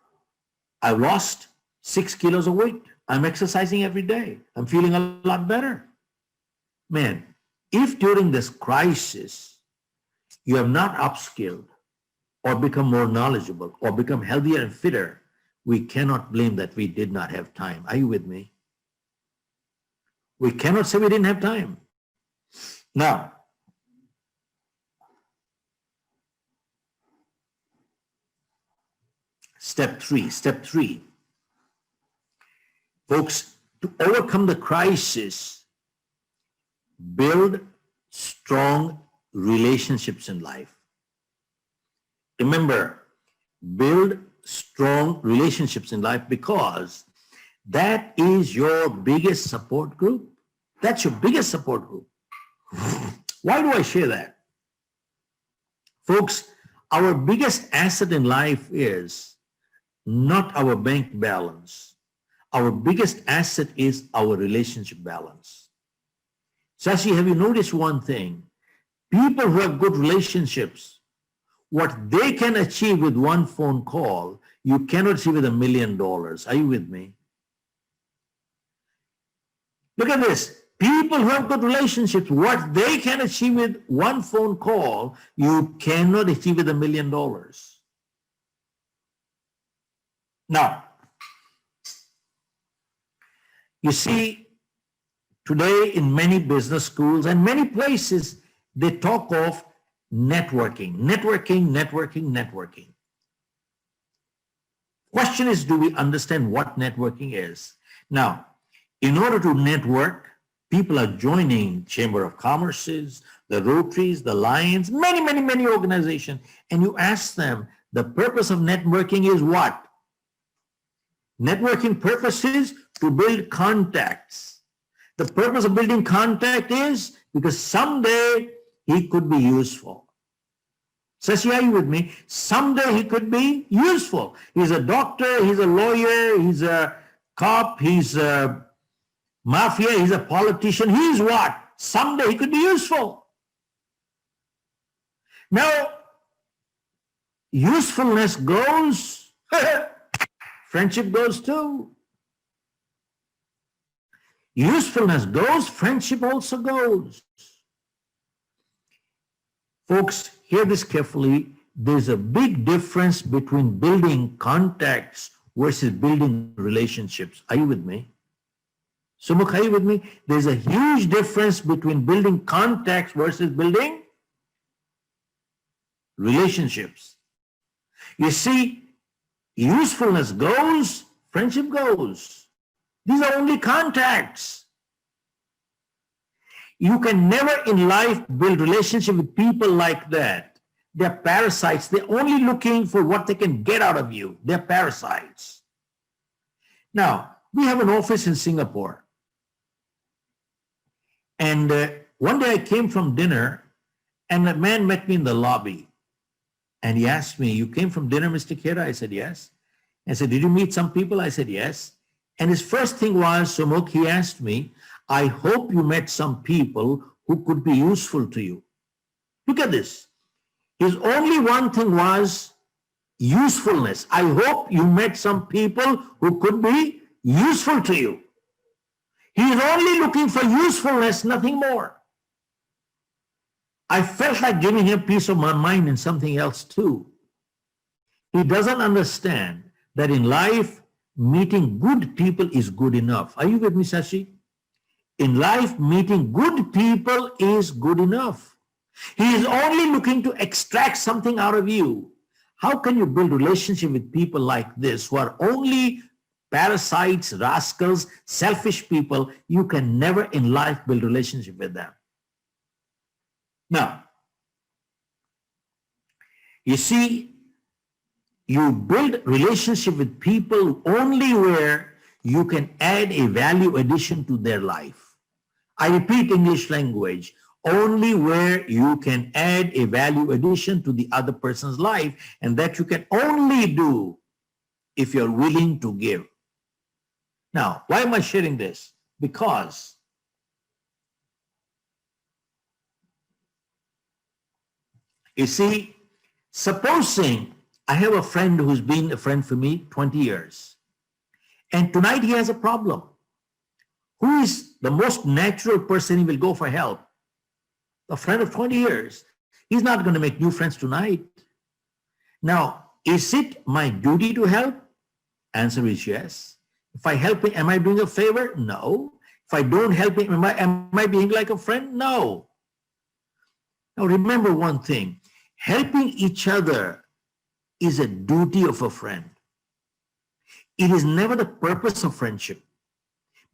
I lost 6 kilos of weight. I'm exercising every day. I'm feeling a lot better. Man, if during this crisis you have not upskilled or become more knowledgeable or become healthier and fitter, we cannot blame that we did not have time. Are you with me? We cannot say we didn't have time. Now, step three. Folks, to overcome the crisis, build strong relationships in life. Remember, build strong relationships in life because that is your biggest support group. That's your biggest support group. Why do I share that? Folks, our biggest asset in life is not our bank balance. Our biggest asset is our relationship balance. Sashi, have you noticed one thing? People who have good relationships, what they can achieve with one phone call, you cannot achieve with $1 million. Are you with me? Look at this. People who have good relationships, what they can achieve with one phone call, you cannot achieve with $1 million. Now, you see, today in many business schools and many places, they talk of networking. Question is, do we understand what networking is? Now, in order to network, people are joining Chamber of Commerce's, the Rotaries, the Lions, many organizations. And you ask them, the purpose of networking is what? Networking purpose is to build contacts. The purpose of building contact is because someday he could be useful. Sashi, are you with me? Someday he could be useful. He's a doctor, he's a lawyer, he's a cop, he's a mafia, he's a politician. He's what? Someday he could be useful. Now, usefulness goes, friendship goes too. Usefulness goes, friendship also goes. Folks, hear this carefully. There's a big difference between building contacts versus building relationships. Are you with me? Sumukh, are you with me? There's a huge difference between building contacts versus building relationships. You see, usefulness goes, friendship goes. These are only contacts. You can never in life build relationship with people like that. They're parasites. They're only looking for what they can get out of you. They're parasites. Now, we have an office in Singapore. And one day I came from dinner and a man met me in the lobby. And he asked me, "You came from dinner, Mr. Khera?" I said, "Yes." I said, "Did you meet some people?" I said, "Yes." And his first thing was, Sumukh, he asked me, "I hope you met some people who could be useful to you." Look at this. His only one thing was usefulness. I hope you met some people who could be useful to you. He is only looking for usefulness, nothing more. I felt like giving him peace of my mind and something else too. He doesn't understand that in life, meeting good people is good enough. Are you with me, Sashi? in life, meeting good people is good enough. He is only looking to extract something out of you. How can you build relationship with people like this who are only parasites, rascals, selfish people? You can never in life build relationship with them. Now, you see, you build relationship with people only where you can add a value addition to their life. I repeat, English language, only where you can add a value addition to the other person's life, and that you can only do if you're willing to give. Now, why am I sharing this? Because you see, supposing I have a friend who's been a friend for me 20 years, and tonight he has a problem. Who is the most natural person he will go for help? A friend of 20 years. He's not going to make new friends tonight. Now, is it my duty to help? Answer is yes. If I help him, am I doing a favor? No. If I don't help him, am I being like a friend? No. Now remember one thing, helping each other is a duty of a friend. It is never the purpose of friendship.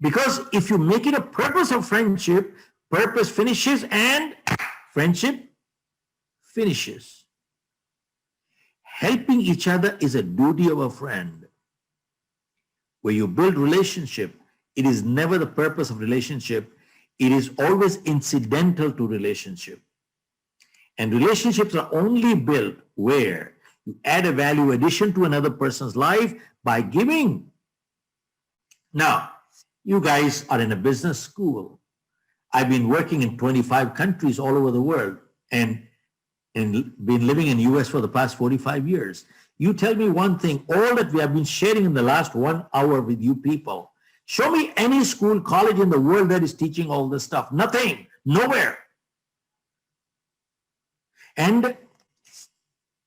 Because if you make it a purpose of friendship, purpose finishes and friendship finishes. Helping each other is a duty of a friend. Where you build relationship, it is never the purpose of relationship. It is always incidental to relationship. And relationships are only built where you add a value addition to another person's life by giving. Now, you guys are in a business school. I've been working in 25 countries all over the world and been living in the US for the past 45 years. You tell me one thing, all that we have been sharing in the last 1 hour with you people. Show me any school, college in the world that is teaching all this stuff. Nothing, nowhere. And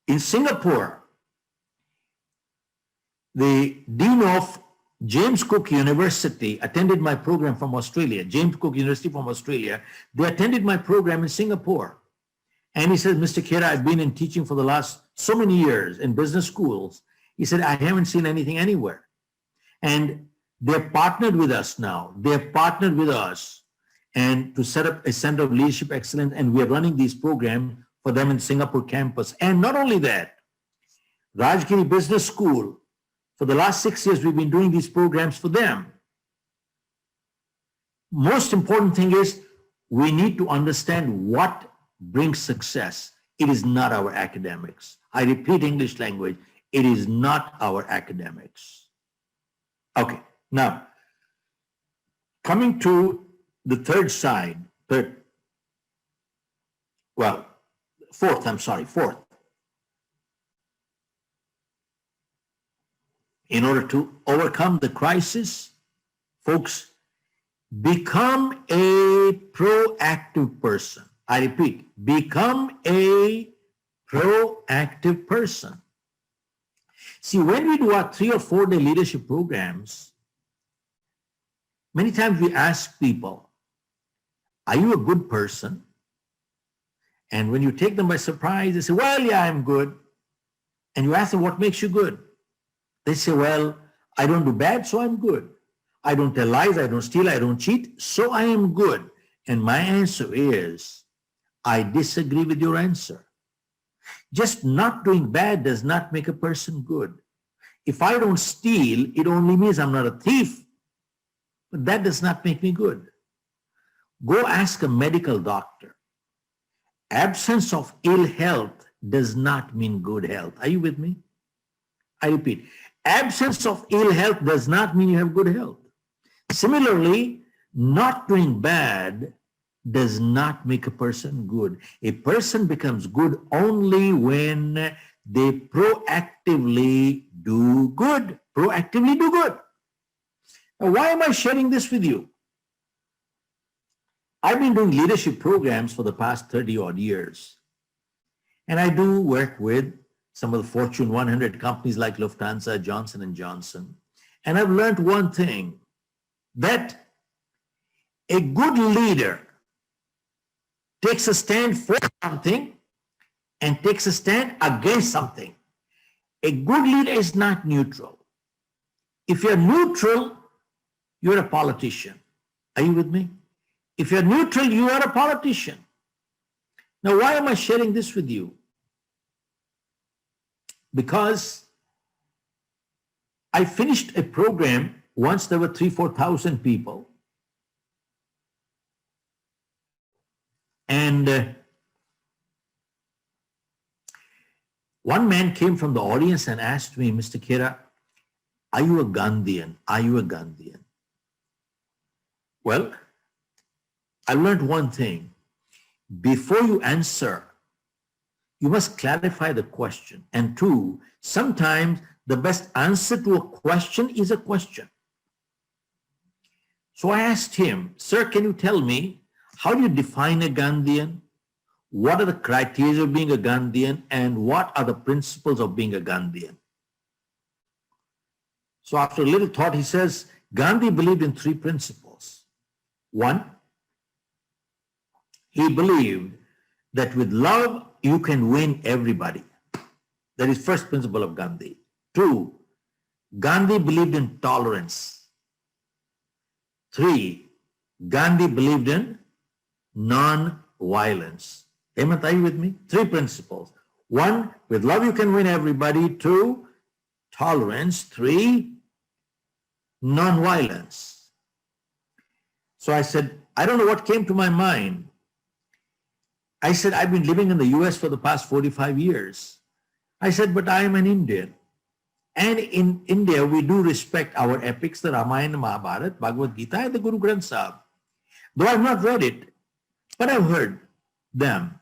in Singapore, the dean of James Cook University attended my program from Australia, James Cook University from Australia. They attended my program in Singapore. And he said, Mr. Khera, I've been in teaching for the last so many years in business schools. He said, I haven't seen anything anywhere. And they're partnered with us now. They're partnered with us and to set up a center of leadership excellence. And we're running these programs for them in Singapore campus. And not only that, Rajgiri Business School, for the last 6 years, we've been doing these programs for them. Most important thing is we need to understand what brings success. It is not our academics. I repeat, English language, it is not our academics. Okay, now, coming to the fourth. In order to overcome the crisis, folks, become a proactive person. I repeat, become a proactive person. See, when we do our 3 or 4 day leadership programs, many times we ask people, are you a good person? And when you take them by surprise, they say, well, yeah, I'm good. And you ask them, what makes you good? They say, well, I don't do bad, so I'm good. I don't tell lies, I don't steal, I don't cheat, so I am good. And my answer is, I disagree with your answer. Just not doing bad does not make a person good. If I don't steal, it only means I'm not a thief, but that does not make me good. Go ask a medical doctor. Absence of ill health does not mean good health. Are you with me? I repeat, absence of ill health does not mean you have good health. Similarly, not doing bad does not make a person good. A person becomes good only when they proactively do good. Proactively do good. Now, why am I sharing this with you? I've been doing leadership programs for the past 30 odd years. And I do work with some of the Fortune 100 companies like Lufthansa, Johnson & Johnson. And I've learned one thing, that A good leader takes a stand for something and takes a stand against something. A good leader is not neutral. If you're neutral, you're a politician. Are you with me? If you're neutral, you are a politician. Now, why am I sharing this with you? Because I finished a program once. There were 3,000-4,000 people. And one man came from the audience and asked me, Mr. Khera, are you a Gandhian? Are you a Gandhian? Well, I learned one thing. Before you answer, you must clarify the question. And two, sometimes the best answer to a question is a question. So I asked him, sir, can you tell me, how do you define a Gandhian? What are the criteria of being a Gandhian? And what are the principles of being a Gandhian? So after a little thought, he says, Gandhi believed in 3 principles. 1, he believed that with love, you can win everybody. That is first principle of Gandhi. 2, Gandhi believed in tolerance. 3, Gandhi believed in non-violence. Hemant, are you with me? 3 principles. 1, with love you can win everybody. 2, tolerance. 3, non-violence. So I said, I don't know what came to my mind. I said, I've been living in the US for the past 45 years. I said, but I am an Indian. And in India, we do respect our epics, the Ramayana, Mahabharata, Bhagavad Gita, and the Guru Granth Sahib. Though I've not read it, but I've heard them.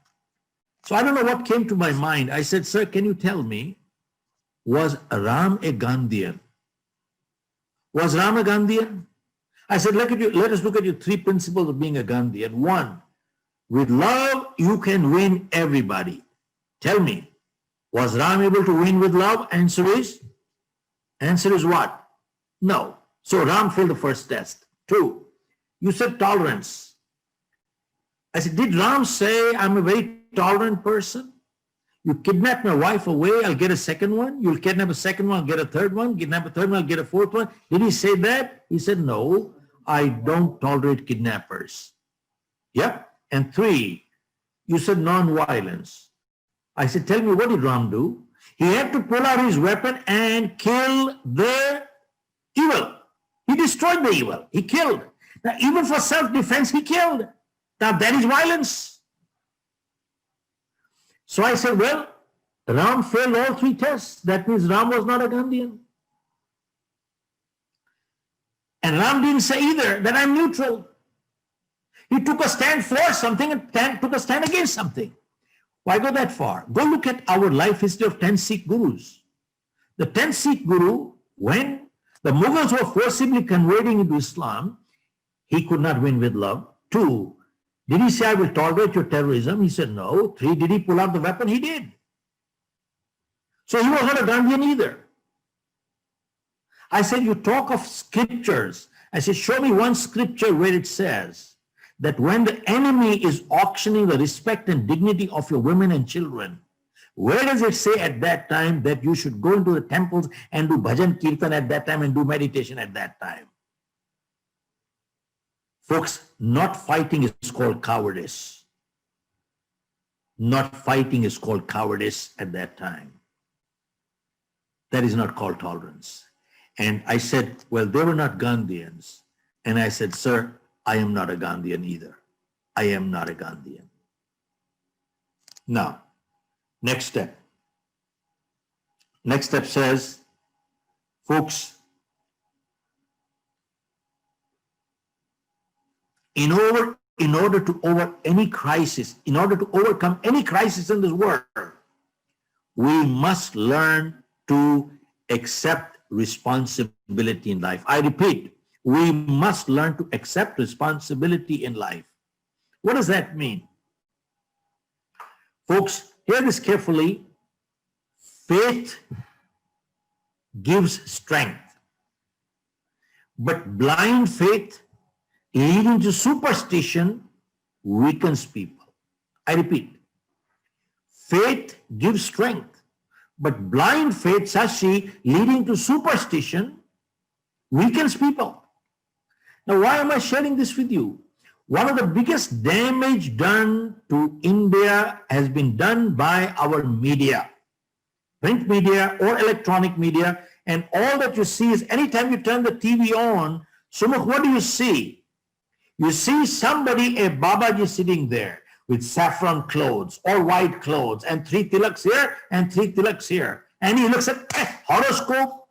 So I don't know what came to my mind. I said, sir, can you tell me, was Ram a Gandhian? Was Ram a Gandhian? I said, let us look at your 3 principles of being a Gandhian. 1, with love, you can win everybody. Tell me, was Ram able to win with love? Answer is what? No. So Ram failed the first test. 2, you said tolerance. I said, did Ram say, I'm a very tolerant person? You kidnap my wife away, I'll get a second one. You'll kidnap a second one, I'll get a third one. Kidnap a third one, I'll get a fourth one. Did he say that? He said, no, I don't tolerate kidnappers. Yep. And 3, you said non-violence. I said, tell me, what did Ram do? He had to pull out his weapon and kill the evil. He destroyed the evil. He killed. Now, even for self-defense, he killed. Now, that is violence. So I said, well, Ram failed all 3 tests. That means Ram was not a Gandhian. And Ram didn't say either that I'm neutral. He took a stand for something and took a stand against something. Why go that far? Go look at our life history of 10 Sikh gurus. The 10th Sikh guru, when the Mughals were forcibly converting into Islam, he could not win with love. 2, did he say, I will tolerate your terrorism? He said no. 3, did he pull out the weapon? He did. So he was not a Gandhian either. I said, you talk of scriptures. I said, show me one scripture where it says that when the enemy is auctioning the respect and dignity of your women and children, where does it say at that time that you should go into the temples and do bhajan kirtan at that time and do meditation at that time? Folks, not fighting is called cowardice. Not fighting is called cowardice at that time. That is not called tolerance. And I said, well, they were not Gandhians. And I said, sir, I am not a Gandhian either. I am not a Gandhian. Now, next step. Next step says, folks, in order to overcome any crisis in this world, we must learn to accept responsibility in life. I repeat, we must learn to accept responsibility in life. What does that mean? Folks, hear this carefully. Faith gives strength, but blind faith leading to superstition weakens people. I repeat, faith gives strength, but blind faith, Sashi, leading to superstition weakens people. Now, why am I sharing this with you? One of the biggest damage done to India has been done by our media, print media or electronic media, and all that you see is anytime you turn the TV on, Sumukh, what do you see? You see somebody, a Babaji sitting there with saffron clothes or white clothes and 3 tilaks here and 3 tilaks here. And he looks at horoscope,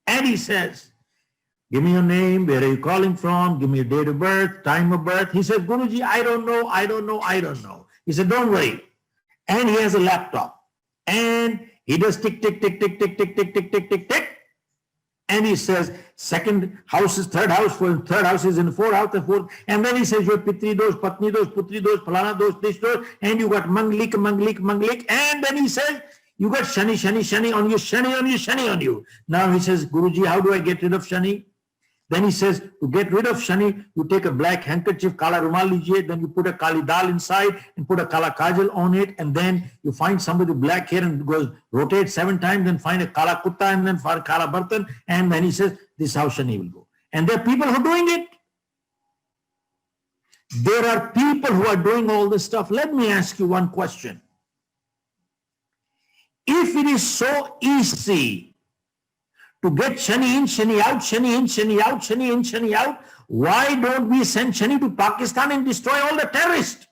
and he says, give me your name, where are you calling from, give me your date of birth, time of birth. He says, Guruji, I don't know. He said, don't worry. And he has a laptop. And he does tick, tick, tick, tick, tick, tick, tick, tick, tick, tick, tick. And he says, second house is third house, third house is in fourth house, the fourth. And then he says, your Pitri dosh, Patni dosh, Putri dosh, Phalana dosh, Dish dosh, and you got Manglik. And then he says, you got Shani on you. Now he says, Guruji, how do I get rid of Shani? Then he says, to get rid of Shani, you take a black handkerchief, kala rumal lijiye, then you put a kali dal inside and put a kala kajal on it, and then you find somebody with black hair and goes, rotate 7 times, then find a kala kutta and then find kala bartan, and then he says, this is how Shani will go. And there are people who are doing it. There are people who are doing all this stuff. Let me ask you one question. If it is so easy to get Shani in, Shani out, Shani in, Shani out, Shani in, Shani out, why don't we send Shani to Pakistan and destroy all the terrorists?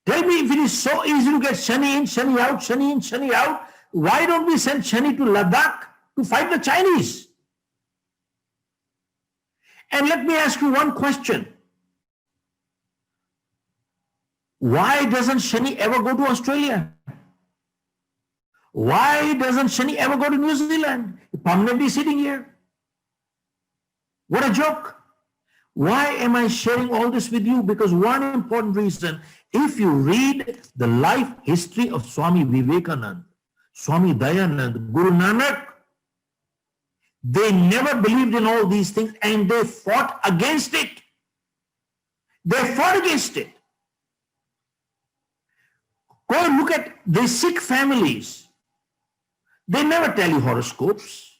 Tell me, if it is so easy to get Shani in, Shani out, Shani in, Shani out, why don't we send Shani to Ladakh to fight the Chinese? And let me ask you one question. Why doesn't Shani ever go to Australia? Why doesn't Shani ever go to New Zealand? He's permanently sitting here. What a joke. Why am I sharing all this with you? Because one important reason, if you read the life history of Swami Vivekananda, Swami Dayanand, Guru Nanak, they never believed in all these things and they fought against it. They fought against it. Go and look at the Sikh families. They never tell you horoscopes.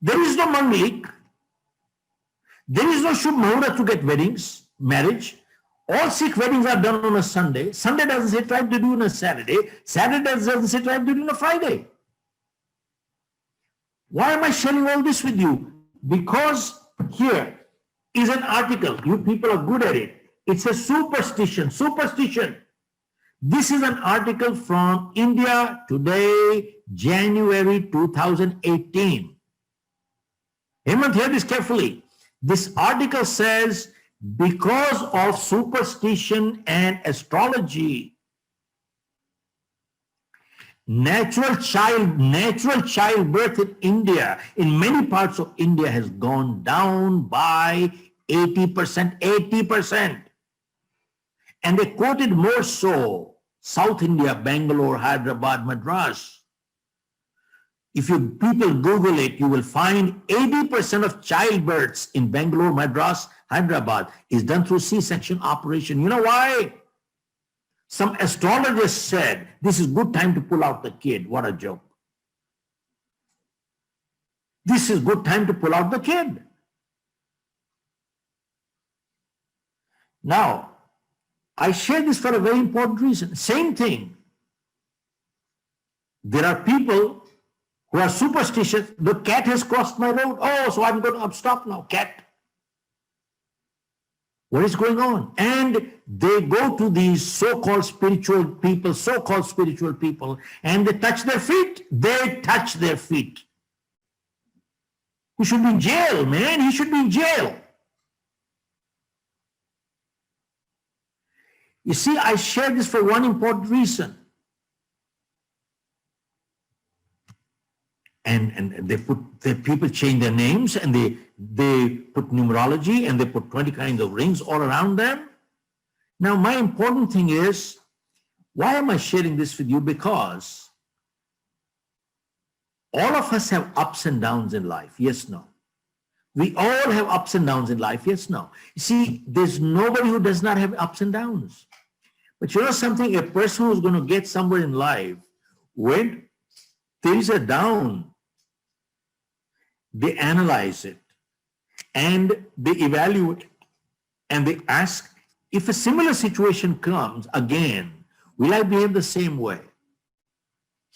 There is no Manglik. There is no Shubh Muhurat to get weddings, marriage. All Sikh weddings are done on a Sunday. Sunday doesn't say try to do on a Saturday. Saturday doesn't say try to do on a Friday. Why am I sharing all this with you? Because here is an article. You people are good at it. It's a superstition. This is an article from India Today, January 2018. Hemant, hear this carefully. This article says, because of superstition and astrology, natural childbirth in India, in many parts of India, has gone down by 80%. And they quoted more so South India, Bangalore, Hyderabad, Madras. If you people Google it, you will find 80% of childbirths in Bangalore, Madras, Hyderabad is done through C-section operation. You know why? Some astrologist said, this is good time to pull out the kid. What a joke. This is good time to pull out the kid. Now, I share this for a very important reason. Same thing. There are people who are superstitious. The cat has crossed my road. Oh, so I'm going to stop now, cat. What is going on? And they go to these so-called spiritual people, and they touch their feet. He should be in jail, man. He should be in jail. You see, I share this for one important reason. And the people change their names and they put numerology and they put 20 kinds of rings all around them. Now, my important thing is, why am I sharing this with you? Because All of us have ups and downs in life. Yes, no. We all have ups and downs in life. Yes, no. You see, there's nobody who does not have ups and downs. But you know something? A person who's going to get somewhere in life, when there is a down, they analyze it and they evaluate and they ask, if a similar situation comes again, will I behave the same way?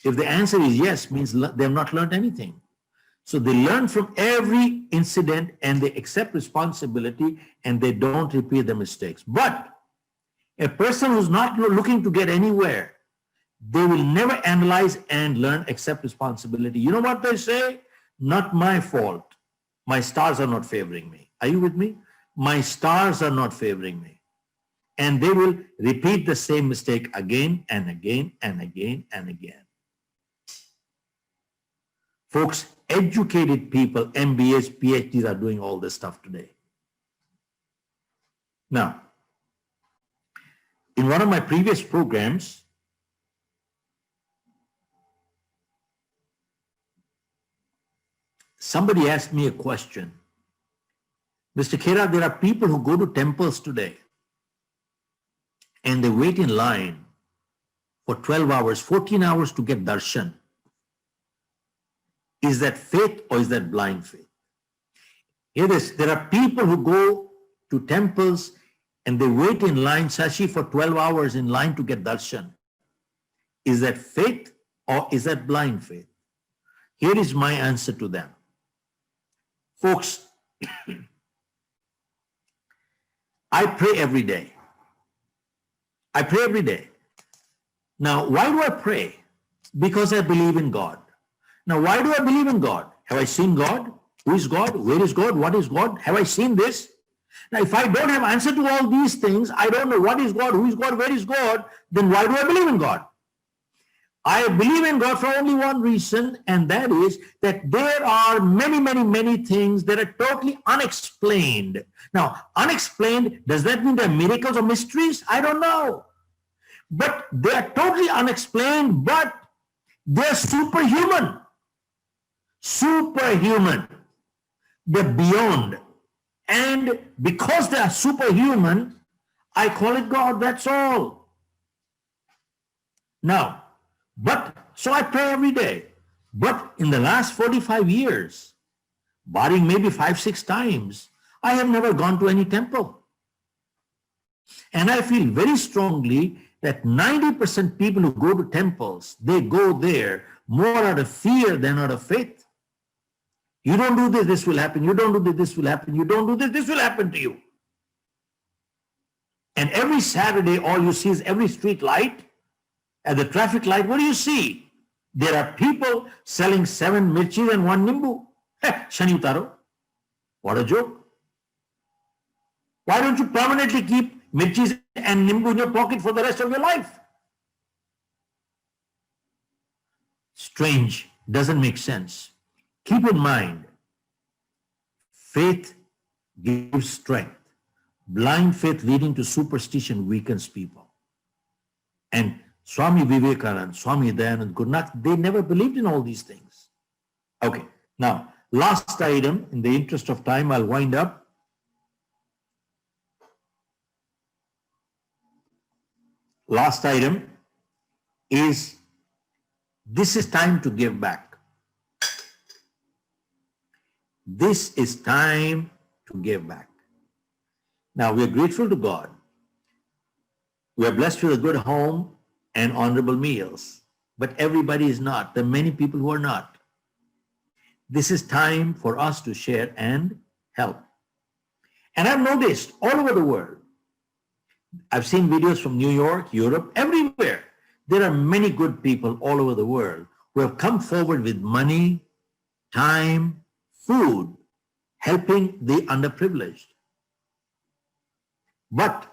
If the answer is yes, means they have not learned anything. So they learn from every incident and they accept responsibility and they don't repeat the mistakes. But a person who's not looking to get anywhere, they will never analyze and learn, accept responsibility. You know what they say? Not my fault. My stars are not favoring me. Are you with me? My stars are not favoring me. And they will repeat the same mistake again and again and again and again. Folks, educated people, MBAs, PhDs are doing all this stuff today. Now, in one of my previous programs, somebody asked me a question. Mr. Khera, there are people who go to temples today and they wait in line for 12 hours, 14 hours to get darshan. Is that faith or is that blind faith? Hear this, there are people who go to temples and they wait in line, Sashi, for 12 hours in line to get darshan. Is that faith or is that blind faith? Here is my answer to them. Folks, I pray every day. I pray every day. Now, why do I pray? Because I believe in God. Now, why do I believe in God? Have I seen God? Who is God? Where is God? What is God? Have I seen this? Now, if I don't have answer to all these things, I don't know what is God, who is God, where is God, then why do I believe in God? I believe in God for only one reason, and that is that there are many, many, many things that are totally unexplained. Now, unexplained, does that mean they're miracles or mysteries? I don't know. But they are totally unexplained, but they're superhuman. Superhuman. They're beyond. And because they are superhuman, I call it God, that's all. Now, so I pray every day. But in the last 45 years, barring maybe 5-6 times, I have never gone to any temple. And I feel very strongly that 90% people who go to temples, they go there more out of fear than out of faith. You don't do this, this will happen. You don't do this, this will happen. You don't do this, this will happen to you. And every Saturday, all you see is every street light, at the traffic light, what do you see? There are people selling 7 mirchis and 1 nimbu. Shani utaro. What a joke. Why don't you permanently keep mirchis and nimbu in your pocket for the rest of your life? Strange, doesn't make sense. Keep in mind, faith gives strength. Blind faith leading to superstition weakens people. And Swami Vivekananda, Swami Dayanand, Guru Nanak, they never believed in all these things. Okay, now, last item, in the interest of time, I'll wind up. Last item is, this is time to give back. This is time to give back. Now, we are grateful to God. We are blessed with a good home and honorable meals, but everybody is not. There are many people who are not. This is time for us to share and help. And I've noticed all over the world, I've seen videos from New York, Europe, everywhere. There are many good people all over the world who have come forward with money, time, food, helping the underprivileged. But,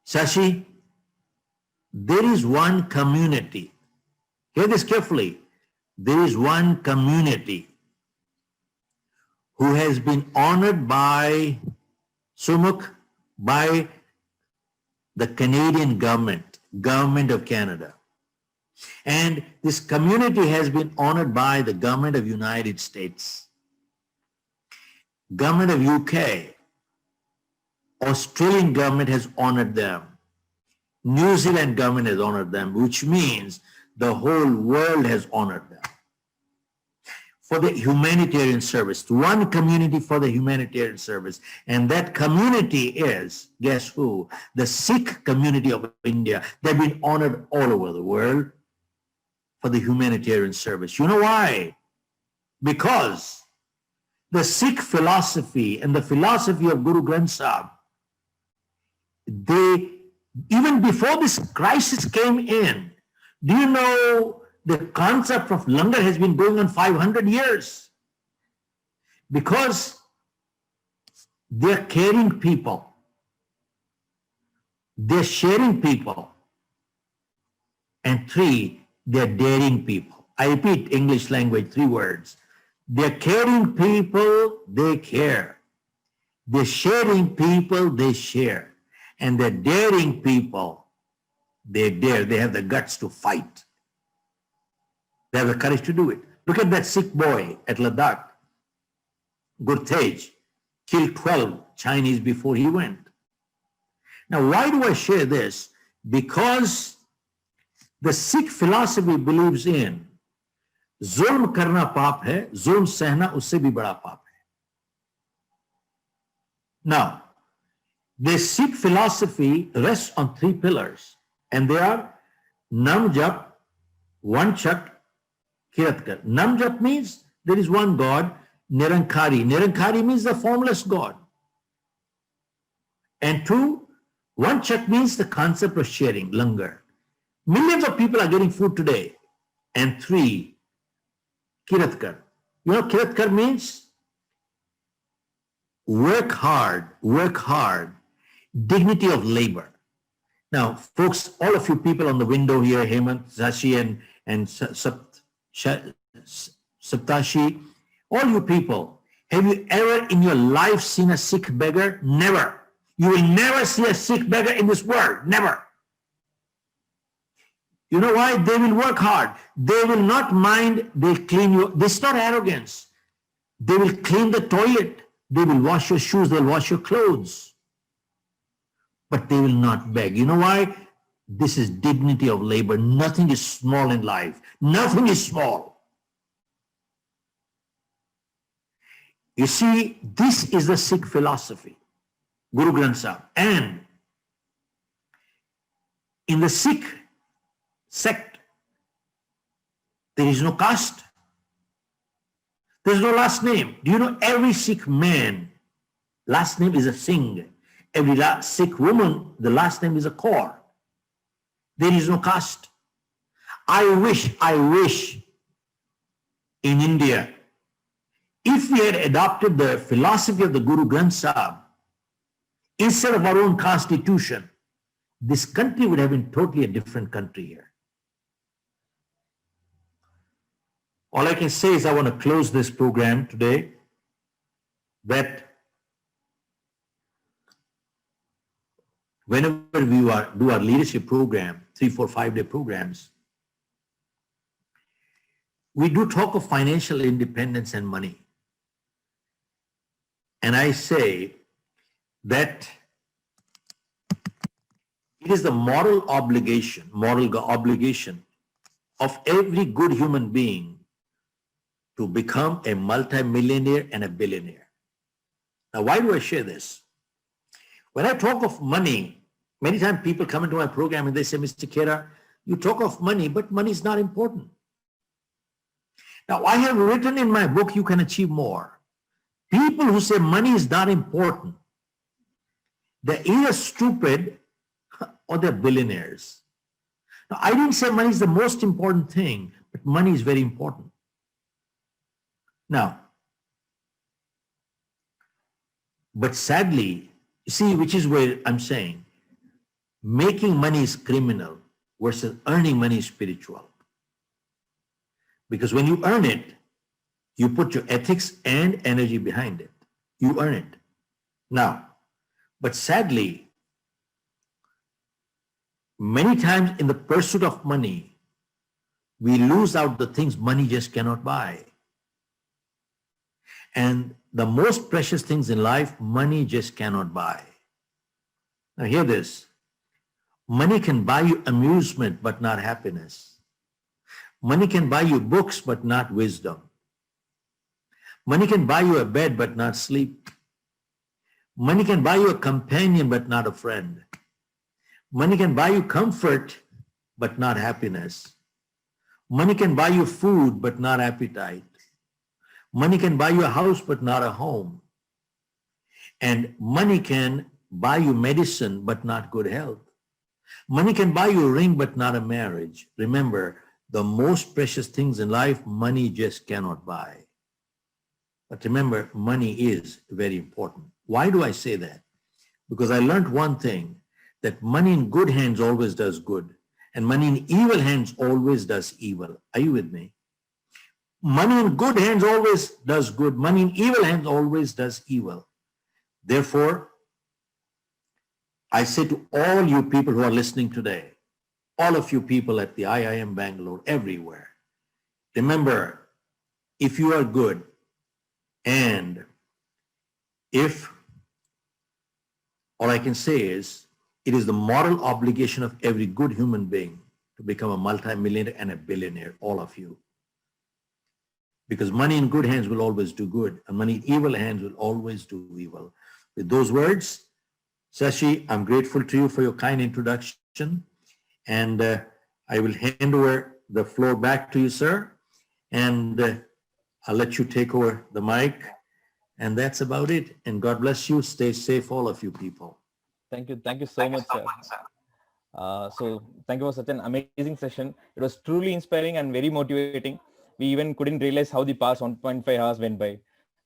Sashi, there is one community. Hear this carefully. There is one community who has been honored by Sumukh, by the Canadian government of Canada. And this community has been honored by the government of United States, government of UK, Australian government has honored them. New Zealand government has honored them, which means the whole world has honored them for the humanitarian service. One community for the humanitarian service. And that community is, guess who? The Sikh community of India. They've been honored all over the world for the humanitarian service. You know why? Because the Sikh philosophy and the philosophy of Guru Granth Sahib, they, even before this crisis came in, do you know the concept of langar has been going on 500 years? Because they're caring people, they're sharing people, and three, they're daring people. I repeat English language, 3 words. They're caring people, they care. They're sharing people, they share. And they're daring people, they dare. They have the guts to fight. They have the courage to do it. Look at that Sikh boy at Ladakh, Gurtej, killed 12 Chinese before he went. Now, why do I share this? Because the Sikh philosophy believes in जुल्म करना पाप है, जुल्म सहना उससे भी बड़ा पाप है. Now, the Sikh philosophy rests on 3 pillars, and they are Nam Jap, Vanchak, Kiratkar. Nam Jap means there is one God, Nirankari. Nirankari means the formless God. And 2, Vanchak means the concept of sharing, langar. Millions of people are getting food today. And 3, Kiratkar. You know, Kiratkar means work hard, dignity of labor. Now, folks, all of you people on the window here, Hemant, Zashi, and Saptashi, all you people, have you ever in your life seen a Sikh beggar? Never. You will never see a Sikh beggar in this world. Never. You know why? They will work hard. They will not mind. They'll clean you. This is not arrogance. They will clean the toilet. They will wash your shoes. They'll wash your clothes. But they will not beg. You know why? This is dignity of labor. Nothing is small in life. Nothing is small. You see, this is the Sikh philosophy, Guru Granth Sahib. And in the Sikh sect, there is no caste. There is no last name. Do you know every Sikh man, last name is a Singh. Every Sikh woman, the last name is a Kaur. There is no caste. I wish in India, if we had adopted the philosophy of the Guru Granth Sahib, instead of our own constitution, this country would have been totally a different country here. All I can say is I want to close this program today that whenever we do our leadership program, 3, 4, 5-day programs, we do talk of financial independence and money. And I say that it is the moral obligation of every good human being to become a multimillionaire and a billionaire. Now, why do I share this? When I talk of money, many times people come into my program and they say, Mr. Khera, you talk of money, but money is not important. Now, I have written in my book, You Can Achieve More. People who say money is not important, they're either stupid or they're billionaires. Now, I didn't say money is the most important thing, but money is very important. Now, but sadly, you see, which is where I'm saying, making money is criminal versus earning money is spiritual. Because when you earn it, you put your ethics and energy behind it. You earn it. Now, but sadly, many times in the pursuit of money, we lose out the things money just cannot buy. And the most precious things in life, money just cannot buy. Now hear this. Money can buy you amusement, but not happiness. Money can buy you books, but not wisdom. Money can buy you a bed, but not sleep. Money can buy you a companion, but not a friend. Money can buy you comfort, but not happiness. Money can buy you food, but not appetite. Money can buy you a house, but not a home. And money can buy you medicine, but not good health. Money can buy you a ring, but not a marriage. Remember, the most precious things in life, money just cannot buy. But remember, money is very important. Why do I say that? Because I learned one thing, that money in good hands always does good, and money in evil hands always does evil. Are you with me? Money in good hands always does good. Money in evil hands always does evil. Therefore, I say to all you people who are listening today, all of you people at the IIM Bangalore, everywhere, remember, if you are good, and if, all I can say is, it is the moral obligation of every good human being to become a multimillionaire and a billionaire, all of you. Because money in good hands will always do good, and money in evil hands will always do evil. With those words, Sashi, I'm grateful to you for your kind introduction, and I will hand over the floor back to you, sir, and I'll let you take over the mic, and that's about it. And God bless you. Stay safe, all of you people. Thank you so much, sir. So thank you for such an amazing session. It was truly inspiring and very motivating. We even couldn't realize how the past 1.5 hours went by.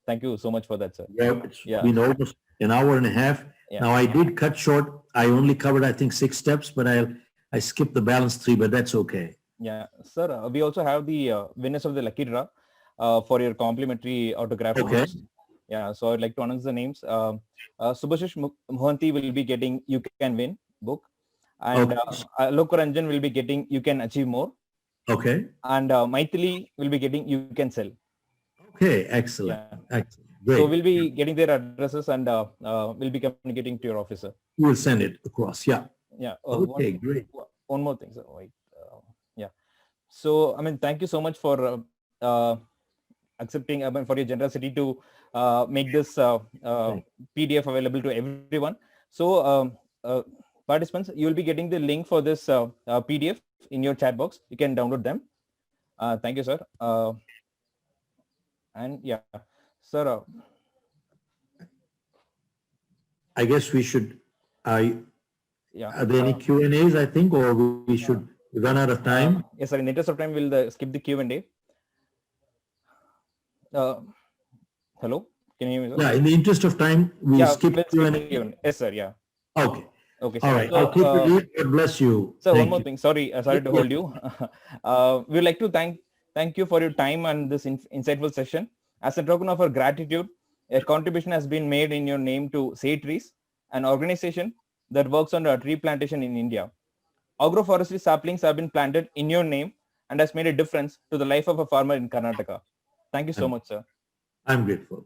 Thank you so much for that, sir. Yeah, it's been almost an hour and a half. Yeah. Now I did cut short. I only covered, I think, 6 steps, but I skipped the balance 3, but that's okay. Yeah, sir. We also have the winners of the lucky draw for your complimentary autograph. Okay. Yeah, so I'd like to announce the names. Subhashish Mohanty will be getting You Can Win book, and Alok Ranjan will be getting You Can Achieve More. Okay. And Maithili will be getting You Can Sell. Okay, excellent. Yeah. Excellent. Great. So we'll be getting their addresses, and we'll be communicating to your officer. You will send it across, yeah. Yeah. Okay, great. One more thing, sir. Wait. Yeah. So, I mean, thank you so much for accepting, for your generosity to make this PDF available to everyone. So, participants, you will be getting the link for this PDF in your chat box. You can download them. Thank you, sir. And yeah, sir. I guess we should. Are there any Q&As, I think, or we should run out of time? Yes, sir. In the interest of time, we'll skip the Q&A. Hello, can you hear me, sir? Yeah, in the interest of time, we skip Q&A. Yes, sir. Yeah. Okay. Okay. All right. I'll keep it here. God bless you. So one more thing. Sorry to hold you. We would like to thank you for your time and this insightful session. As a token of our gratitude, a contribution has been made in your name to Save Trees, an organization that works on a tree plantation in India. Agroforestry saplings have been planted in your name and has made a difference to the life of a farmer in Karnataka. Thank you so much, sir. I'm grateful.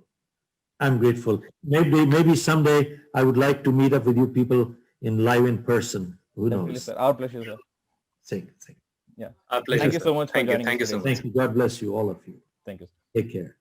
I'm grateful. Maybe someday I would like to meet up with you people live in person. Who Definitely, knows? Sir. Our pleasure, sir. Thank you. Yeah. Our pleasure. Thank you so much for joining us. Thank you so much. Thank you. God bless you, all of you. Thank you. Take care.